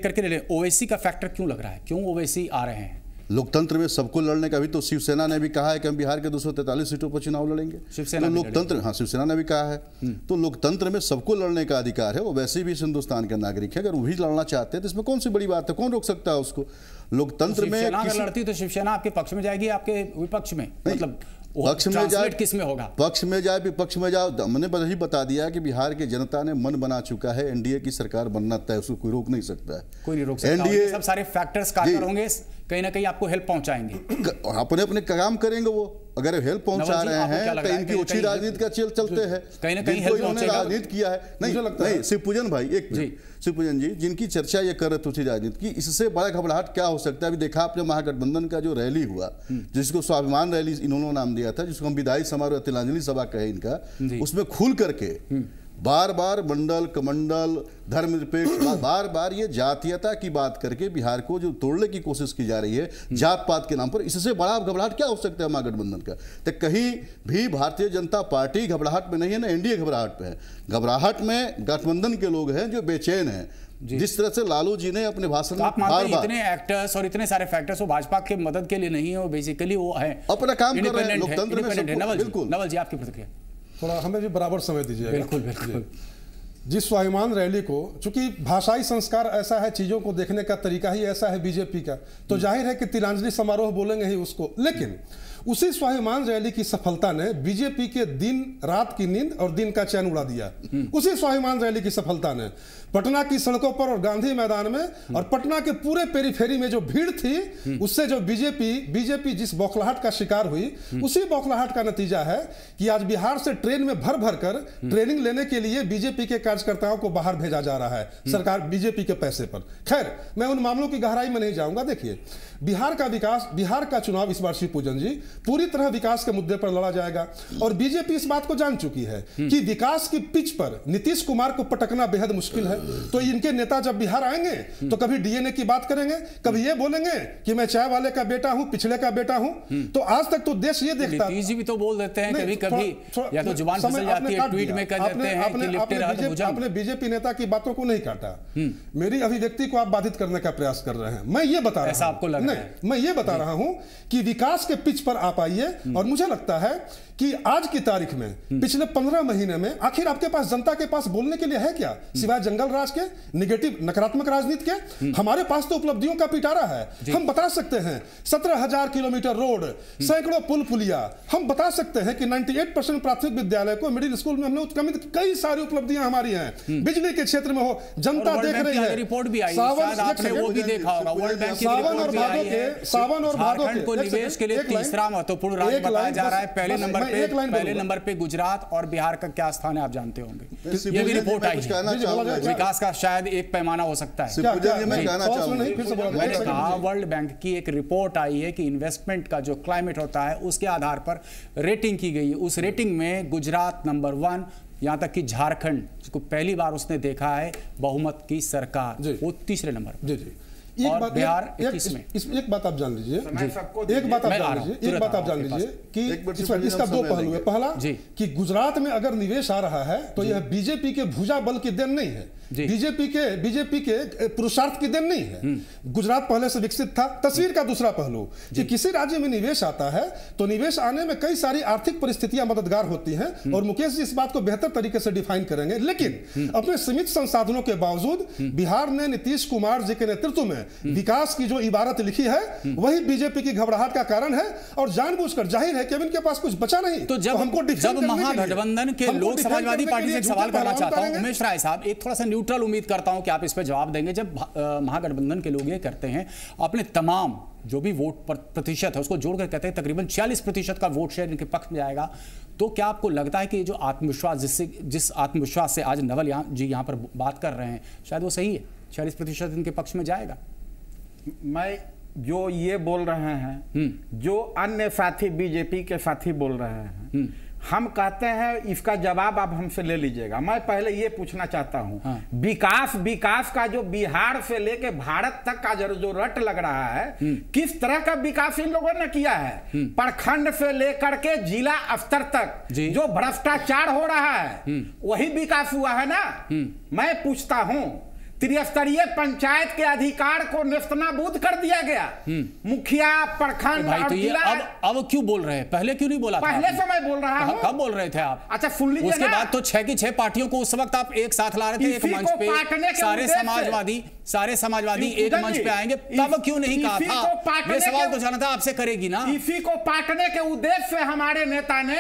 करके ले लें। ओवैसी का फैक्टर क्यों लग रहा है, क्यों ओवैसी आ रहे हैं? लोकतंत्र में सबको लड़ने का भी तो शिवसेना ने भी कहा है कि हम बिहार के 243 सीटों पर चुनाव लड़ेंगे। शिवसेना तो लोकतंत्र, हाँ शिवसेना ने भी कहा है, तो लोकतंत्र में सबको लड़ने का अधिकार है। वो वैसे भी हिंदुस्तान के नागरिक है, अगर वो भी लड़ना चाहते हैं तो इसमें कौन सी बड़ी बात है, कौन रोक सकता है उसको? लोकतंत्र में अगर लड़ती तो शिवसेना आपके पक्ष में जाएगी, आपके विपक्ष में? मतलब पक्ष में जाए, किस में होगा? पक्ष में जाए विपक्ष में जाओ। मैंने ही बता दिया कि बिहार की जनता ने मन बना चुका है, एनडीए की सरकार बनना तय, उसको कोई रोक नहीं सकता है। कोई नहीं रोक सकता। एनडीए सब सारे फैक्टर्स कारगर होंगे, कहीं ना कहीं आपको हेल्प पहुंचाएंगे, अपने अपने काम करेंगे। वो अगर हेल्प पहुंचा रहे हैं तो इनकी ओछी राजनीति का चलते है, कहीं ना कहीं इन्होंने राजनीति किया है। नहीं शिवपूजन भाई, एक शिवपूजन जी, जिनकी चर्चा ये कर रहे थे ओछी राजनीति की, इससे बड़ा घबराहट क्या हो सकता है? अभी देखा आपने महागठबंधन का जो रैली हुआ, जिसको स्वाभिमान रैली इन्होंने नाम दिया था, जिसको हम विदाई समारोह तिलांजलि सभा कहे इनका, उसमें खुल करके बार बार मंडल कमंडल धर्मनिरपेक्ष बार बार ये जातीयता की बात करके बिहार को जो तोड़ने की कोशिश की जा रही है जात पात के नाम पर, इससे बड़ा घबराहट क्या हो सकता है महागठबंधन का? तो कहीं भी भारतीय जनता पार्टी घबराहट में नहीं है, ना एनडीए घबराहट पे है। घबराहट में गठबंधन के लोग हैं जो बेचैन हैं। जिस तरह से लालू जी ने अपने भाषण में बार बार इतने एक्टर्स और इतने सारे फैक्टर्स वो भाजपा के मदद के लिए नहीं है, वो बेसिकली वो है अपना काम कर रहे हैं लोकतंत्र में। बिल्कुल नवल जी, आपकी प्रतिक्रिया? थोड़ा हमें भी बराबर समय दीजिएगा। बिल्कुल। जिस स्वाभिमान रैली को, चूंकि भाषाई संस्कार ऐसा है, चीजों को देखने का तरीका ही ऐसा है बीजेपी का, तो जाहिर है कि तिलांजलि समारोह बोलेंगे ही उसको। लेकिन उसी स्वाभिमान रैली की सफलता ने बीजेपी के दिन रात की नींद और दिन का चैन उड़ा दिया। उसी स्वाभिमान रैली की सफलता ने पटना की सड़कों पर और गांधी मैदान में और पटना के पूरे पेरीफेरी में जो भीड़ थी, उससे जो बीजेपी जिस बौखलाहट का शिकार हुई, उसी बौखलाहट का नतीजा है कि आज बिहार से ट्रेन में भर भर कर ट्रेनिंग लेने के लिए बीजेपी के कार्यकर्ताओं को बाहर भेजा जा रहा है, सरकार बीजेपी के पैसे पर। खैर, मैं उन मामलों की गहराई में नहीं जाऊंगा। देखिए, बिहार का विकास, बिहार का चुनाव इस बार शिवपूजन जी पूरी तरह विकास के मुद्दे पर लड़ा जाएगा, और बीजेपी इस बात को जान चुकी है कि विकास की पिच पर नीतीश कुमार को पटकना बेहद मुश्किल है। तो इनके नेता जब बिहार आएंगे तो कभी डीएनए की बात करेंगे, कभी ये बोलेंगे कि मैं चाय वाले का बेटा हूं, पिछले का बेटा हूं। तो आज तक तो देश ये देखता, नीतीश जी भी तो बोल देते हैं कभी-कभी, या तो जुबान फिसल जाती है, ट्वीट में कह देते हैं कि लिपटे रहा तो भुजंग। आपने बीजेपी नेता की बातों को नहीं काटा, मेरी अभिव्यक्ति को आप बाधित करने का प्रयास कर रहे हैं। मैं ये बता रहा हूं, आपको लग रहा है, मैं ये बता रहा हूं कि विकास के पिच पर आप आइए, और मुझे लगता है कि आज की तारीख में पिछले 15 महीने में आखिर आपके पास, जनता के पास बोलने के लिए है क्या सिवाय जंगल राज के, निगेटिव नकारात्मक राजनीति के? हमारे पास तो उपलब्धियों का पिटारा है। हम बता सकते हैं 17,000 किलोमीटर रोड, सैकड़ों पुल पुलिया। हम बता सकते हैं कि 98% प्राथमिक विद्यालय को मिडिल स्कूल में हमने उत्क्रमित, कई सारी उपलब्धियां हमारी हैं। बिजली के क्षेत्र में हो, जनता देख रही है। रिपोर्ट भी आई, शायद आपने वो भी देखा होगा, वर्ल्ड बैंक की रिपोर्ट भी आई है। सावन और भादो को निवेश के लिए तीसरा महत्वपूर्ण राज्य बताया जा रहा है। पहले नंबर पे गुजरात और बिहार का क्या स्थान है आप जानते होंगे, ये भी रिपोर्ट आई है। विकास का शायद एक पैमाना हो सकता है। मैंने कहा वर्ल्ड बैंक की एक रिपोर्ट आई है कि इन्वेस्टमेंट का जो क्लाइमेट होता है उसके आधार पर रेटिंग की गई है। उस रेटिंग में गुजरात नंबर 1, यहाँ तक कि झारखंड, जिसको पहली बार उसने देखा है बहुमत की सरकार, वो तीसरे नंबर। जी। बिहार एक बात आप जान लीजिए, एक बात आप जान लीजिए कि इसका दो पहलू है। पहला कि गुजरात में अगर निवेश आ रहा है तो यह बीजेपी के भुजा बल की देन नहीं है, बीजेपी के पुरुषार्थ की देन नहीं है। गुजरात पहले से विकसित था। तस्वीर का दूसरा पहलू कि किसी राज्य में निवेश आता है तो निवेश आने में कई सारी आर्थिक परिस्थितियां मददगार होती हैं, और मुकेश जी इस बात को बेहतर तरीके से डिफाइन करेंगे। लेकिन अपने सीमित संसाधनों के बावजूद बिहार ने नीतीश कुमार जी के नेतृत्व में विकास की जो इबारत लिखी है वही बीजेपी की घबराहट का कारण है, और जानबूझकर जाहिर है कि अब इनके पास कुछ बचा नहीं। तो जब महागठबंधन के लोग समाजवादी पार्टी से एक सवाल करना चाहता हूं, उमेश राय साहब, एक थोड़ा सा न्यूट्रल उम्मीद करता हूं कि आप इस पर जवाब देंगे। जब महागठबंधन के लोग ये करते हैं, अपने तमाम जो भी वोट प्रतिशत है उसको जोड़कर कहते हैं तकरीबन 40% का वोट शेयर इनके पक्ष में जाएगा, तो क्या आपको लगता है कि ये जो आत्मविश्वास जिस आत्मविश्वास से आज नवल जी यहाँ पर बात कर रहे हैं, शायद वो सही है? 40% इनके पक्ष में जाएगा? मैं जो ये बोल रहे हैं, जो अन्य साथी बीजेपी के साथी बोल रहे हैं, हम कहते हैं इसका जवाब आप हमसे ले लीजिएगा। मैं पहले ये पूछना चाहता हूं, विकास का जो बिहार से लेके भारत तक का जो रट लग रहा है, किस तरह का विकास इन लोगों ने किया है? प्रखंड से लेकर के जिला स्तर तक जो भ्रष्टाचार हो रहा है वही विकास हुआ है ना। मैं पूछता हूं, त्रिस्तरीय पंचायत के अधिकार को नेस्तनाबूद कर दिया गया। मुखिया, प्रखंड और जिला। अब क्यों बोल रहे हैं? पहले क्यों नहीं बोला? पहले से मैं बोल रहा हूं। कब बोल रहे थे आप? अच्छा सुन लीजिए। उसके बाद तो 6 की 6 पार्टियों को उस वक्त आप एक साथ ला रहे थे, एक मंच पे सारे समाजवादी एक मंच पे आएंगे, तब क्यों नहीं कहा था? ये सवाल तो जनता आपसे करेगी ना। इसी को पाटने के उद्देश्य से हमारे नेता ने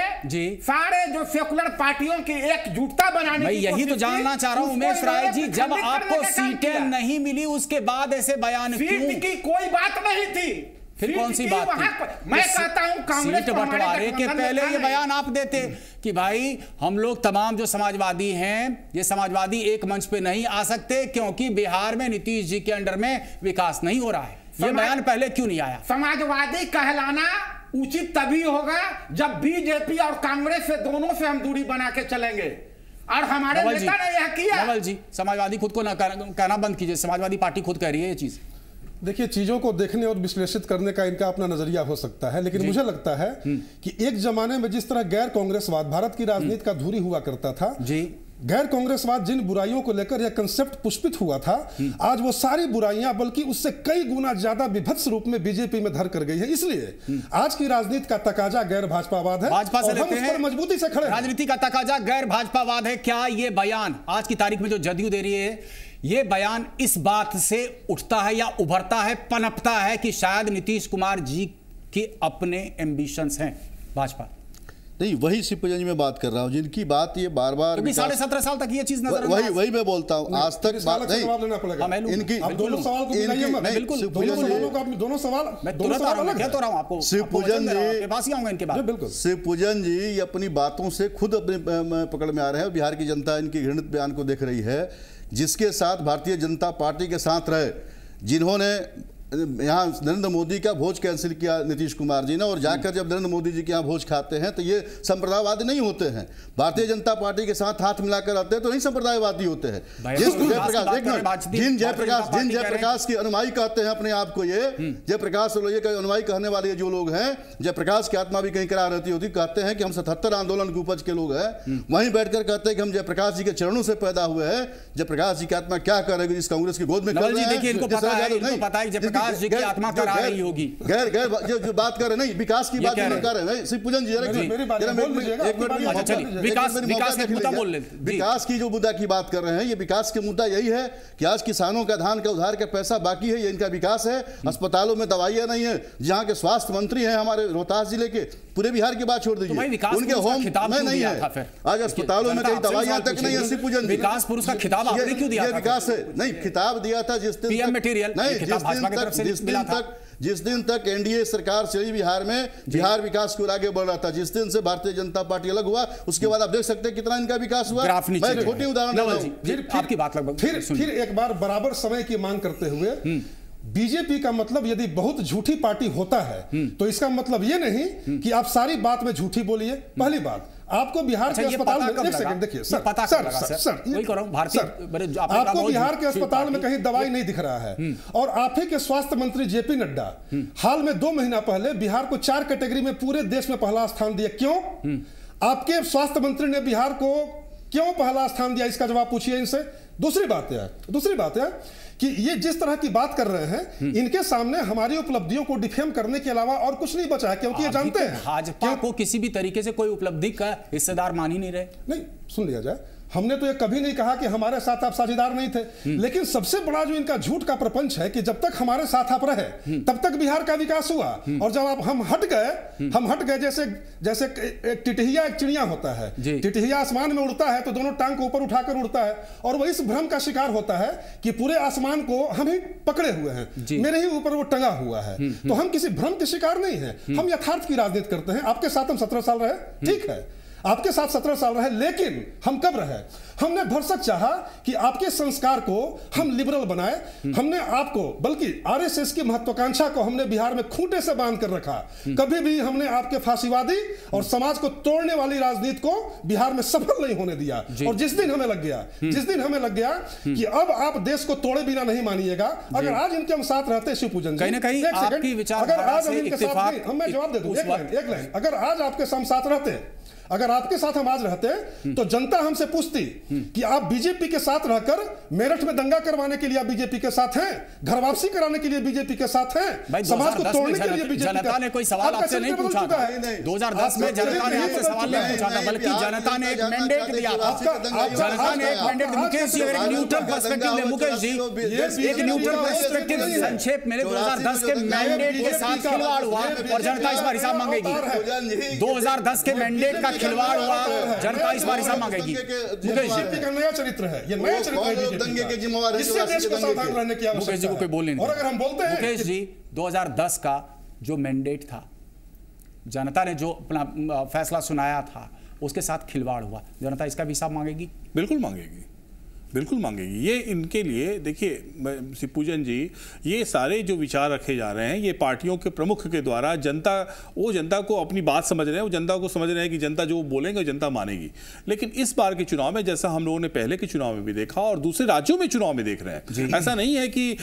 सारे जो सेकुलर पार्टियों की एकजुटता बनाने की यही तो जानना चाह रहा हूं उमेश राय जी। जब आपको सीटें नहीं मिली उसके बाद ऐसे बयान क्यों? सीट की कोई बात नहीं थी। फिर कौन सी बात थी? मैं कहता हूं कांग्रेस सीट बंटवारे के पहले ये बयान आप देते कि भाई हम लोग तमाम जो समाजवादी हैं, ये समाजवादी एक मंच पे नहीं आ सकते क्योंकि बिहार में नीतीश जी के अंडर में विकास नहीं हो रहा है। ये बयान पहले क्यों नहीं आया? समाजवादी कहलाना उचित तभी होगा जब बीजेपी और कांग्रेस से दोनों से हम दूरी बना के चलेंगे, और हमारे नेता ने यह किया। नवल जी, समाजवादी खुद को कहना बंद कीजिए, समाजवादी पार्टी खुद कह रही है ये चीज। देखिए, चीजों को देखने और विश्लेषित करने का इनका अपना नजरिया हो सकता है, लेकिन मुझे लगता है कि एक जमाने में जिस तरह गैर कांग्रेसवाद भारत की राजनीति का धुरी हुआ करता था, गैर कांग्रेसवाद जिन बुराइयों को लेकर यह कंसेप्ट पुष्पित हुआ था, आज वो सारी बुराइयां बल्कि उससे कई गुना ज्यादा विभत्स रूप में बीजेपी में धर कर गई है। इसलिए आज की राजनीति का तकाजा गैर भाजपावाद है, भाजपा से और हम उस पर मजबूती से खड़े हैं। राजनीति का तकाजा गैर भाजपावाद है। क्या ये बयान आज की तारीख में जो जदयू दे रही है, ये बयान इस बात से उठता है या उभरता है, पनपता है कि शायद नीतीश कुमार जी के अपने एम्बिशंस हैं भाजपा? नहीं, वही शिवपूजन जी मैं बात कर रहा हूं, जिनकी बात ये बार बार 17.5 साल तक ये चीज नजर वही मैं बोलता हूं। आज तक बात नहीं, इनकी दोनों सवाल को मिलाइए मत। बिल्कुल दोनों सवाल मैं तुरंत आ रहा हूं, कहता रहा हूं आपको। शिवपूजन जी पास ही आऊंगा इनके बाद। बिल्कुल शिवपूजन जी अपनी बातों से खुद अपने पकड़ में आ रहे हैं, और बिहार की जनता इनकी घृणित बयान को देख रही है। जिसके साथ भारतीय जनता पार्टी के साथ रहे, जिन्होंने यहाँ नरेंद्र मोदी का भोज कैंसिल किया नीतीश कुमार जी ने, और जाकर जब नरेंद्र मोदी जी के यहाँ भोज खाते हैं तो ये संप्रदायवादी नहीं होते हैं। भारतीय जनता पार्टी के साथ हाथ मिलाकर आते हैं तो नहीं संप्रदायवादी होते हैं। जिन जयप्रकाश की अनुयायी कहते हैं अपने आप को, ये जयप्रकाश का अनुयायी कहने वाले जो लोग हैं, जयप्रकाश की आत्मा भी कहीं करा रहती होती, कहते हैं कि हम 77 आंदोलन के उपज के लोग हैं। वहीं बैठकर कहते हैं कि हम जयप्रकाश जी के चरणों से पैदा हुए हैं। जयप्रकाश जी की आत्मा क्या करेगी इस कांग्रेस की गोद में? जी की आत्मा करा रही होगी। गैर जो बात कर रहे नहीं, विकास की बात कर रहे हैं। शिवपूजन जी विकास की जो मुद्दा की बात कर रहे हैं, ये विकास के मुद्दा यही है कि आज किसानों का धान का उधार का पैसा बाकी है, ये इनका विकास है। अस्पतालों में दवाइयां नहीं है, जहां के स्वास्थ्य मंत्री हैं हमारे रोहतास जिले के, पूरे बिहार की बात छोड़ दीजिए, उनके होम में नहीं है। आज अस्पतालों में कई दवाइयां तक नहीं है। शिवपूजन विकास पुरुष का खिताब आपने क्यों दिया? विकास है नहीं, खिताब दिया था जिस दिन तक एनडीए सरकार चली बिहार में, बिहार विकास को आगे बढ़ रहा था। जिस दिन से भारतीय जनता पार्टी अलग हुआ, उसके बाद आप देख सकते हैं कितना इनका विकास हुआ। मैं छोटी उदाहरण आपकी बात लगभग फिर एक बार बराबर समय की मांग करते हुए, बीजेपी का मतलब यदि बहुत झूठी पार्टी होता है तो इसका मतलब ये नहीं कि आप सारी बात में झूठी बोलिए। पहली बात, आपको बिहार के अस्पताल में, एक सेकंड देखिए सर, आपको बिहार के अस्पताल में कहीं दवाई नहीं दिख रहा है, और आप ही के स्वास्थ्य मंत्री जेपी नड्डा हाल में 2 महीना पहले बिहार को 4 कैटेगरी में पूरे देश में पहला स्थान दिया। क्यों? आपके स्वास्थ्य मंत्री ने बिहार को क्यों पहला स्थान दिया? इसका जवाब पूछिए इनसे। दूसरी बात है कि ये जिस तरह की बात कर रहे हैं, इनके सामने हमारी उपलब्धियों को डिफेम करने के अलावा और कुछ नहीं बचा है, क्योंकि ये जानते हैं भाजपा को किसी भी तरीके से कोई उपलब्धि का हिस्सेदार मान ही नहीं रहे। नहीं, सुन लिया जाए, हमने तो ये कभी नहीं कहा कि हमारे साथ आप साझेदार नहीं थे, लेकिन सबसे बड़ा जो इनका झूठ का प्रपंच है कि जब तक हमारे साथ आप रहे तब तक बिहार का विकास हुआ, और जब हम हट गए जैसे जैसे एक टिटहिया एक चिड़िया होता है, टिटहिया आसमान में उड़ता है तो दोनों टांग को ऊपर उठाकर उड़ता है, और वो इस भ्रम का शिकार होता है कि पूरे आसमान को हम ही पकड़े हुए हैं, मेरे ही ऊपर वो टंगा हुआ है। तो हम किसी भ्रम के शिकार नहीं है, हम यथार्थ की राजनीति करते हैं। आपके साथ हम 17 साल रहे, ठीक है, आपके साथ 17 साल रहे, लेकिन हम कब रहे? हमने भरसक चाहा कि आपके संस्कार को हम लिबरल बनाए, हमने आपको, बल्कि आरएसएस की महत्वाकांक्षा को हमने बिहार में खूंटे से बांध कर रखा। कभी भी हमने आपके फांसीवादी और समाज को तोड़ने वाली राजनीति को बिहार में सफल नहीं होने दिया। और जिस दिन हमें लग गया कि अब आप देश को तोड़े बिना नहीं मानिएगा, अगर आज इनके हम साथ रहते, शिव पूजन जी, कहीं ना कहीं आपकी विचारधारा अगर आज से हम इनके साथ, हम मैं जवाब दे दूं, एक लाइन, अगर आज आपके साथ रहते, अगर आपके साथ हम आज रहते तो जनता हमसे पूछती कि आप बीजेपी के साथ रहकर मेरठ में दंगा करवाने के लिए आप बीजेपी के साथ हैं, घर वापसी कराने के लिए बीजेपी के साथ हैं, समाज को तोड़ने के लिए बीजेपी। जनता ने कोई सवाल आपसे नहीं पूछा था 2010 में, जनता ने आपसे सवाल नहीं पूछा था, बल्कि जनता ने एक मैंडेट दिया था। जनता ने एक मैंडेट, मुकेश जी अगर एक न्यूट्रल पर्सपेक्टिव ले, मुकेश जी एक न्यूट्रल पर्सपेक्टिव संक्षेप में 2010 के मैंडेट के साथ खिलवाड़ हुआ और जनता इस बार हिसाब मांगेगी। 2010 के मैंडेट का खिलवाड़ हुआ, जनता इस बार हिसाब मांगेगी। बीजेपी का नया चरित्र है, ये नया चरित्र है, दंगे के जिम्मेवार है, इससे देश को सावधान रहने की आवश्यकता है। मुकेश जी को कोई बोलने नहीं। और अगर हम बोलते हैं मुकेश जी, 2010 का जो मैंडेट था, जनता ने जो अपना फैसला सुनाया था, उसके साथ खिलवाड़ हुआ, जनता इसका भी हिसाब मांगेगी? बिल्कुल मांगेगी, बिल्कुल मांगेगी। ये इनके लिए देखिए शिवपूजन जी, ये सारे जो विचार रखे जा रहे हैं ये पार्टियों के प्रमुख के द्वारा, जनता को अपनी बात समझ रहे हैं, वो जनता को समझ रहे हैं कि जनता जो बोलेंगे जनता मानेगी। लेकिन इस बार के चुनाव में, जैसा हम लोगों ने पहले के चुनाव में भी देखा और दूसरे राज्यों में चुनाव में देख रहे हैं, ऐसा नहीं है कि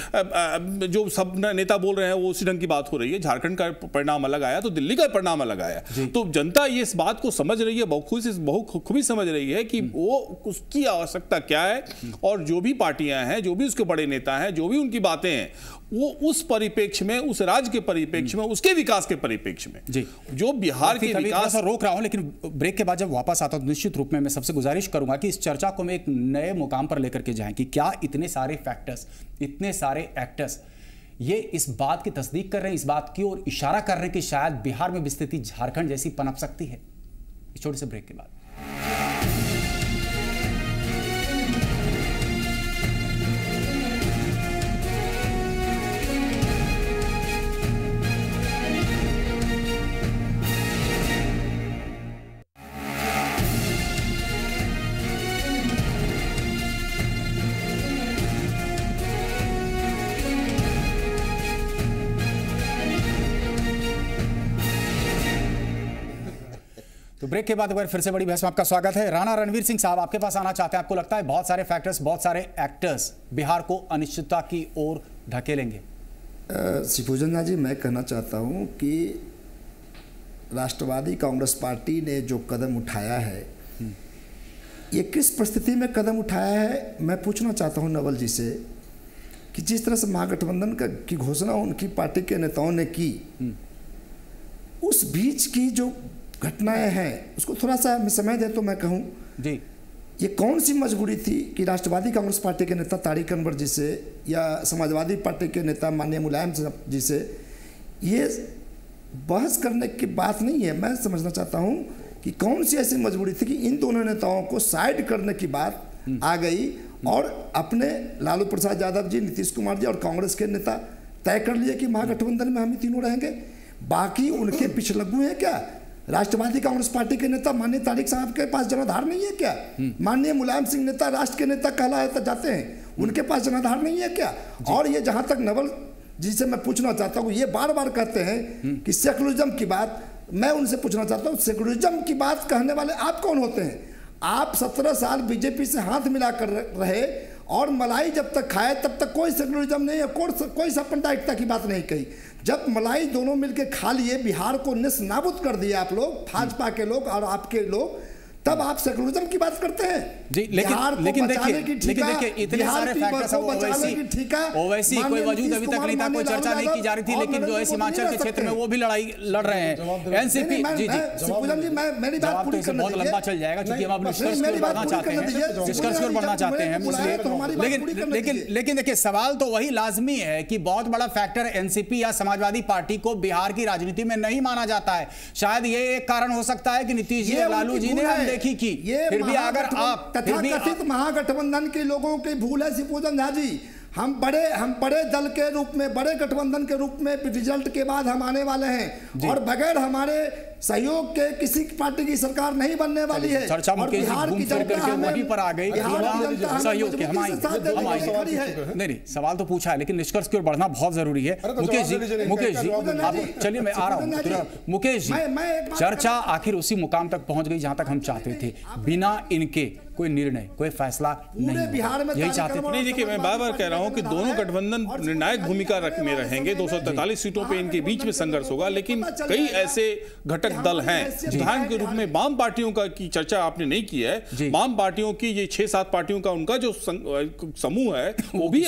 जो सब नेता बोल रहे हैं वो उसी ढंग की बात हो रही है। झारखंड का परिणाम अलग आया तो दिल्ली का परिणाम अलग आया, तो जनता ये इस बात को समझ रही है, बखूबी समझ रही है कि वो उसकी आवश्यकता क्या है, और जो भी पार्टियां हैं, जो भी उसके बड़े नेता हैं, जो भी उनकी बातें हैं, वो उस परिप्रेक्ष्य में, उस राज्य के परिप्रेक्ष्य में, उसके विकास के परिप्रेक्ष्य में, जी जो बिहार के विकास। रोक रहा हूं, लेकिन ब्रेक के बाद जब वापस आता हूं निश्चित रूप में मैं सबसे गुजारिश करूंगा कि इस चर्चा को मैं एक नए मुकाम पर लेकर के जाएं कि क्या इतने सारे फैक्टर्स, इतने सारे एक्टर्स ये इस बात की तस्दीक कर रहे हैं, इस बात की ओर इशारा कर रहे हैं कि शायद बिहार में भी स्थिति झारखंड जैसी पनप सकती है? इस छोटे से ब्रेक के बाद। तो ब्रेक के बाद एक बार फिर से बड़ी बहस में आपका स्वागत है। राणा रणवीर सिंह साहब, आपके पास आना चाहते हैं। आपको लगता है बहुत सारे फैक्टर्स, बहुत सारे एक्टर्स बिहार को अनिश्चितता की ओर धकेलेंगे? शिवपूजन जी, मैं कहना चाहता हूं कि राष्ट्रवादी कांग्रेस पार्टी ने जो कदम उठाया है, ये किस परिस्थिति में कदम उठाया है, मैं पूछना चाहता हूं नवल जी से कि जिस तरह से महागठबंधन की घोषणा उनकी पार्टी के नेताओं ने की, उस बीच की जो घटनाएं हैं उसको थोड़ा सा समय दे तो मैं कहूं जी, ये कौन सी मजबूरी थी कि राष्ट्रवादी कांग्रेस पार्टी के नेता तारिक अनवर जी से या समाजवादी पार्टी के नेता माननीय मुलायम जी से ये बहस करने की बात नहीं है। मैं समझना चाहता हूं कि कौन सी ऐसी मजबूरी थी कि इन दोनों नेताओं को साइड करने की बात आ गई और अपने लालू प्रसाद यादव जी, नीतीश कुमार जी और कांग्रेस के नेता तय कर लिए कि महागठबंधन में हम ही तीनों रहेंगे, बाकी उनके पिछलग्गू हैं क्या? राष्ट्रवादी कांग्रेस पार्टी के नेता माननीय तारिक साहब के पास जनाधार नहीं है क्या? माननीय मुलायम सिंह नेता राष्ट्र के नेता कहलाए जाते हैं, उनके पास जनाधार नहीं है क्या? और ये जहां तक नवल जी से मैं पूछना चाहता हूँ, ये बार बार कहते हैं कि सेकुलरिज्म की बात, मैं उनसे पूछना चाहता हूँ सेकुलरिज्म की बात कहने वाले आप कौन होते हैं? आप 17 साल बीजेपी से हाथ मिलाकर रहे और मलाई जब तक खाए तब तक कोई सेकुलरिज्म नहीं है, कोई सांप्रदायिकता की बात नहीं कही। जब मलाई दोनों मिलकर खा लिए, बिहार को निस्नाबूद कर दिया आप लोग, भाजपा के लोग और आपके लोग, तब आप सेकुलरिज्म की बात करते हैं जी। लेकिन देखिए इतने सारे फैक्टर्स ओवैसी कोई वजूद अभी तक नहीं था, कोई चर्चा नहीं की जा रही थी, लेकिन जो है सीमांचल के क्षेत्र में वो भी लड़ाई लड़ रहे हैं एनसीपी। जी मेरी बात पूरी करने बहुत लंबा चल जाएगा क्योंकि हम अपने निष्कर्ष की ओर बढ़ना चाहते हैं, निष्कर्ष की ओर बढ़ना चाहते हैं इसलिए। लेकिन देखिए सवाल तो वही लाजमी है कि बहुत बड़ा फैक्टर एनसीपी या समाजवादी पार्टी को बिहार की राजनीति में नहीं माना जाता है। शायद ये एक कारण हो सकता है कि नीतीश जी और लालू जी ने अनदेखी की, फिर भी अगर आप तथाकथित महागठबंधन के लोगों की भूल है शिवपूजन झा जी। हम बड़े दल के रूप में, बड़े गठबंधन के रूप में रिजल्ट के बाद हम आने वाले हैं और बगैर हमारे सहयोग के किसी पार्टी की सरकार नहीं बनने वाली है। चर्चा मुकेश जी वहीं पर आ गई, सहयोग के हम नहीं सवाल तो पूछा है, लेकिन निष्कर्ष की ओर बढ़ना बहुत जरूरी है। मुकेश जी आप चलिए, मैं आ रहा हूँ। मुकेश जी, चर्चा आखिर उसी मुकाम तक पहुंच गई जहां तक हम चाहते थे, बिना इनके कोई निर्णय, कोई फैसला नहीं, बिहार में यही चाहते थे। नहीं देखिए, मैं बार बार कह रहा हूं कि दोनों गठबंधन निर्णायक भूमिका में रहेंगे, 243 सीटों पे इनके बीच में संघर्ष होगा, लेकिन कई ऐसे घटक दल हैं उदाहरण के रूप में वाम पार्टियों का की चर्चा आपने नहीं की है। वाम पार्टियों की ये 6-7 पार्टियों का उनका जो समूह है वो भी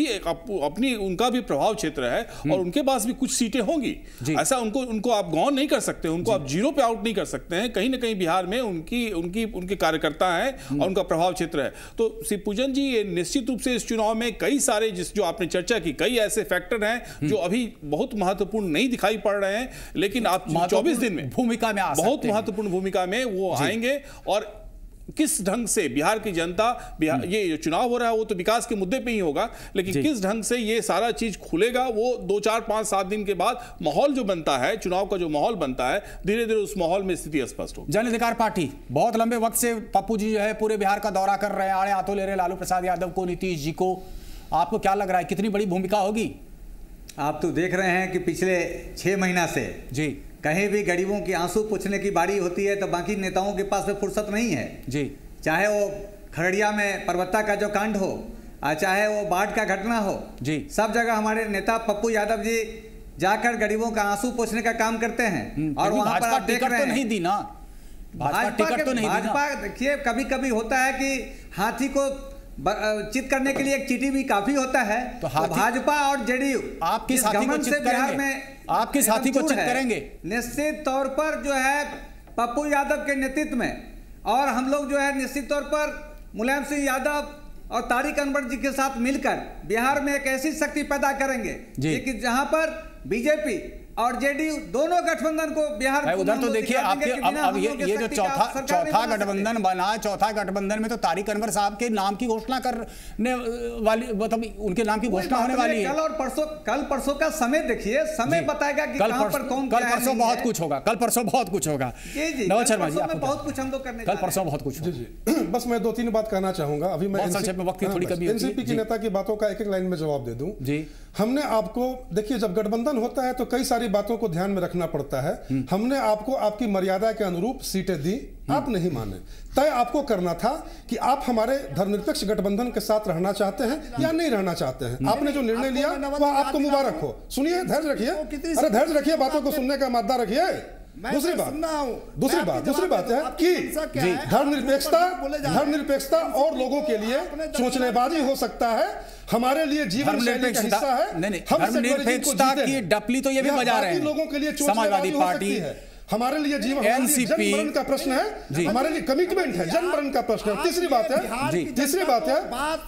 अपनी उनका भी प्रभाव क्षेत्र है और उनके पास भी कुछ सीटें होंगी। ऐसा उनको आप गौन नहीं कर सकते, उनको आप जीरो पे आउट नहीं कर सकते हैं। कहीं ना कहीं बिहार में उनके कार्यकर्ता हैं और उनका प्रभाव क्षेत्र है। तो शिवपूजन जी, ये निश्चित रूप से इस चुनाव में कई सारे जो आपने चर्चा की, कई ऐसे फैक्टर हैं जो अभी बहुत महत्वपूर्ण नहीं दिखाई पड़ रहे हैं, लेकिन आप 24 दिन में भूमिका में बहुत महत्वपूर्ण भूमिका में वो आएंगे। और किस ढंग से बिहार की जनता, ये जो चुनाव हो रहा है वो तो विकास के मुद्दे पे ही होगा, लेकिन किस ढंग से ये सारा चीज खुलेगा वो 2, 4, 5, 7 दिन के बाद माहौल जो बनता है, चुनाव का जो माहौल बनता है, धीरे धीरे उस माहौल में स्थिति स्पष्ट होगी। जन अधिकार पार्टी बहुत लंबे वक्त से पप्पू जी जो है पूरे बिहार का दौरा कर रहे हैं, आड़े हाथों ले रहे लालू प्रसाद यादव को, नीतीश जी को। आपको क्या लग रहा है कितनी बड़ी भूमिका होगी? आप तो देख रहे हैं कि पिछले 6 महीना से जी कहीं भी गरीबों की आंसू पूछने की बारी होती है तो बाकी नेताओं के पास में फुर्सत नहीं है जी। चाहे वो खगड़िया में परबत्ता का जो कांड हो, चाहे वो बाढ़ का घटना हो जी, सब जगह हमारे नेता पप्पू यादव जी जाकर गरीबों का आंसू पोंछने का काम करते हैं। और वहां पर आप देख रहे हैं नहीं दी ना, भाजपा देखिए कभी कभी होता है कि हाथी को चित करने के लिए एक चीटी भी काफी होता है। तो भाजपा और जेडीयू आपके साथी को चित करेंगे, आपके साथी को चित करेंगे निश्चित तौर पर जो है पप्पू यादव के नेतृत्व में, और हम लोग जो है निश्चित तौर पर मुलायम सिंह यादव और तारिक अनवर जी के साथ मिलकर बिहार में एक ऐसी शक्ति पैदा करेंगे कि जहां पर बीजेपी और जेडीयू दोनों गठबंधन को बिहार में उधर तो देखिए आपके अब ये जो चौथा गठबंधन बना है, चौथा गठबंधन में तो तारिक अनवर साहब के नाम की घोषणा करने वाली, मतलब उनके नाम की घोषणा होने वाली है। कल परसों का समय देखिए, समय बताएगा कि कहां पर कौन, कल परसों बहुत कुछ होगा, कल परसों बहुत कुछ होगा। नवल शर्मा जी, बहुत कुछ हम लोग करने, कल परसों बहुत कुछ। बस मैं 2-3 बात कहना चाहूंगा। अभी मैं वक्त की थोड़ी कमी, एनसीपी की नेता की बातों का एक-एक लाइन में जवाब दे दूं जी। हमने आपको देखिए, जब गठबंधन होता है तो कई सारी बातों को ध्यान में रखना पड़ता है। हमने आपको आपकी मर्यादा के अनुरूप सीटें दी, आप नहीं माने। तय आपको करना था कि आप हमारे धर्मनिरपेक्ष गठबंधन के साथ रहना चाहते हैं या नहीं रहना चाहते हैं। आपने जो निर्णय लिया वह आपको मुबारक हो। सुनिए, धैर्य रखिए, अरे धैर्य रखिए, बातों को सुनने का मादा रखिए। दूसरी बात है कि धर्मनिरपेक्षता और लोगों के लिए सोचनेबाजी हो सकता है, हमारे लिए जीवन शैली का हिस्सा है। धर्मनिरपेक्षता की डपली तो ये भी बजा रहे हैं लोगों के लिए समाजवादी पार्टी है। हमारे लिए जीवन एनसीपी जन का प्रश्न है, हमारे लिए कमिटमेंट है, जन मरण का प्रश्न है। तीसरी बात है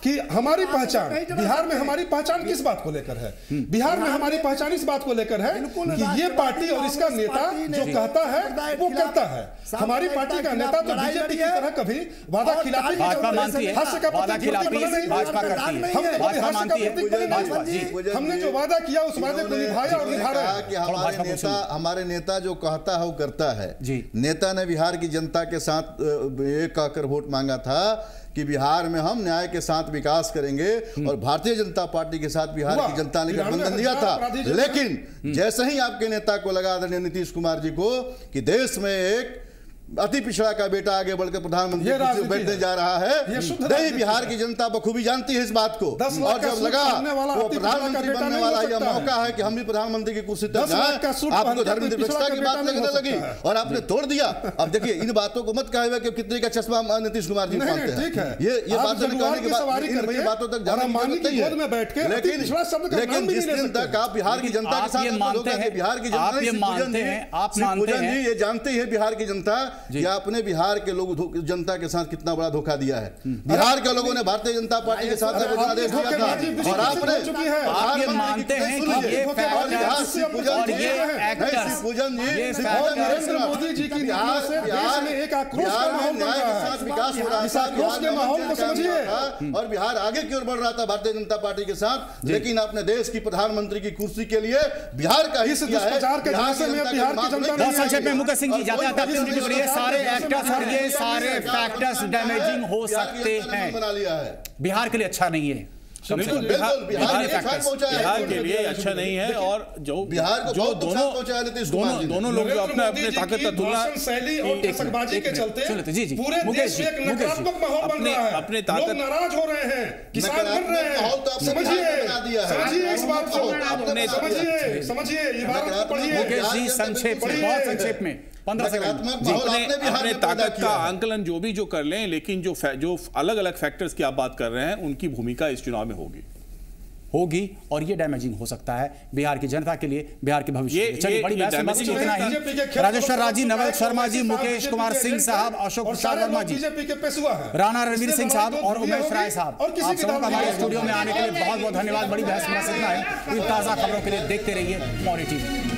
कि हमारी पहचान बिहार में, हमारी पहचान किस बात को लेकर है? बिहार में हमारी पहचान इस बात को लेकर है कि ये पार्टी और इसका नेता जो कहता है वो करता है। हमारी पार्टी का नेता तो बीजेपी की तरह कभी वादा खिलाफी, भाजपा मानती है, वादा खिलाफी भाजपा करती है। हमने जो वादा किया उस वादे को निभाया और निभा रहे हैं। हमारे नेता जो कहता है करता है। नेता ने बिहार की जनता के साथ एक कहकर वोट मांगा था कि बिहार में हम न्याय के साथ विकास करेंगे, और भारतीय जनता पार्टी के साथ बिहार की जनता ने गठबंधन दिया था। लेकिन जैसे ही आपके नेता को लगा, आदरणीय नीतीश कुमार जी को, कि देश में एक अति पिछड़ा का बेटा आगे बढ़कर प्रधानमंत्री कुर्सी पर बैठने जा रहा है। नहीं, बिहार की जनता बखूबी जानती है इस बात को। और जब लगा वो प्रधानमंत्री बनने वाला, यह मौका है कि हम भी प्रधानमंत्री की कुर्सी तक जाएं, आपको धर्मनिरपेक्षता की बात लगने लगी और आपने तोड़ दिया। अब देखिए, इन बातों को मत कहे कि कितने का चश्मा नीतीश कुमार जी मानते हैं। ये बातें कहने के बाद इन बातों तक जाने की जरूरत नहीं है। लेकिन जिस दिन तक आप बिहार की जनता के साथ मानते हैं, बिहार की जनता ये जानते हैं बिहार की जनता या अपने बिहार के लोग जनता के साथ कितना बड़ा धोखा दिया है। बिहार के लोगों ने भारतीय जनता पार्टी के साथ जनादेश दिया था और आपने आप ये मानते हैं कि ये पूजन नरेंद्र मोदी जी की नीतियों से देश में एक आक्रोश का माहौल बन रहा है। विकास हो रहा इस आक्रोश के माहौल को समझिए और बिहार आगे की ओर बढ़ रहा था भारतीय जनता पार्टी के साथ। लेकिन अपने देश की प्रधानमंत्री की कुर्सी के लिए बिहार का इस दुष्प्रचार के झांसे में बिहार की जनता बहुत संक्षेप में मुकेश सिंह जी जाते ये सारे एक्टर्स और ये सारे फैक्टर्स डैमेजिंग हो सकते हैं, बना लिया है, बिहार के लिए अच्छा नहीं है। बिहार के लिए अच्छा नहीं है। और जो बिहार को जो दोनों लोग जो अपने अपने ताकत का तुलना शैली और दखलबाजी के चलते जी पूरे देश में एक नकारात्मक माहौल बन रहा है। अपने लोग नाराज हो रहे हैं, किसान बन रहे हैं। समझिए इस बात को, समझिए ये बात पढ़िए। मुकेश जी संक्षेप में, बहुत संक्षेप में 15 सेकंड अपने ताकत का आंकलन जो भी जो कर लें, लेकिन जो अलग अलग फैक्टर्स की आप बात कर रहे हैं उनकी भूमिका इस चुनाव में होगी और ये डैमेजिंग हो सकता है बिहार की जनता के लिए, बिहार के भविष्य के लिए। चलिए, बड़ी बहस इतना ही। राजेश्वर राजी, नवल शर्मा जी, मुकेश कुमार सिंह साहब, अशोक प्रसाद वर्मा जी, राणा रणवीर सिंह साहब और उमेश राय साहब, आप सबका हमारे स्टूडियो में आने के लिए बहुत बहुत धन्यवाद। बड़ी बहस इतना है। ताजा खबरों के लिए देखते रहिए मॉर्निंग टीवी।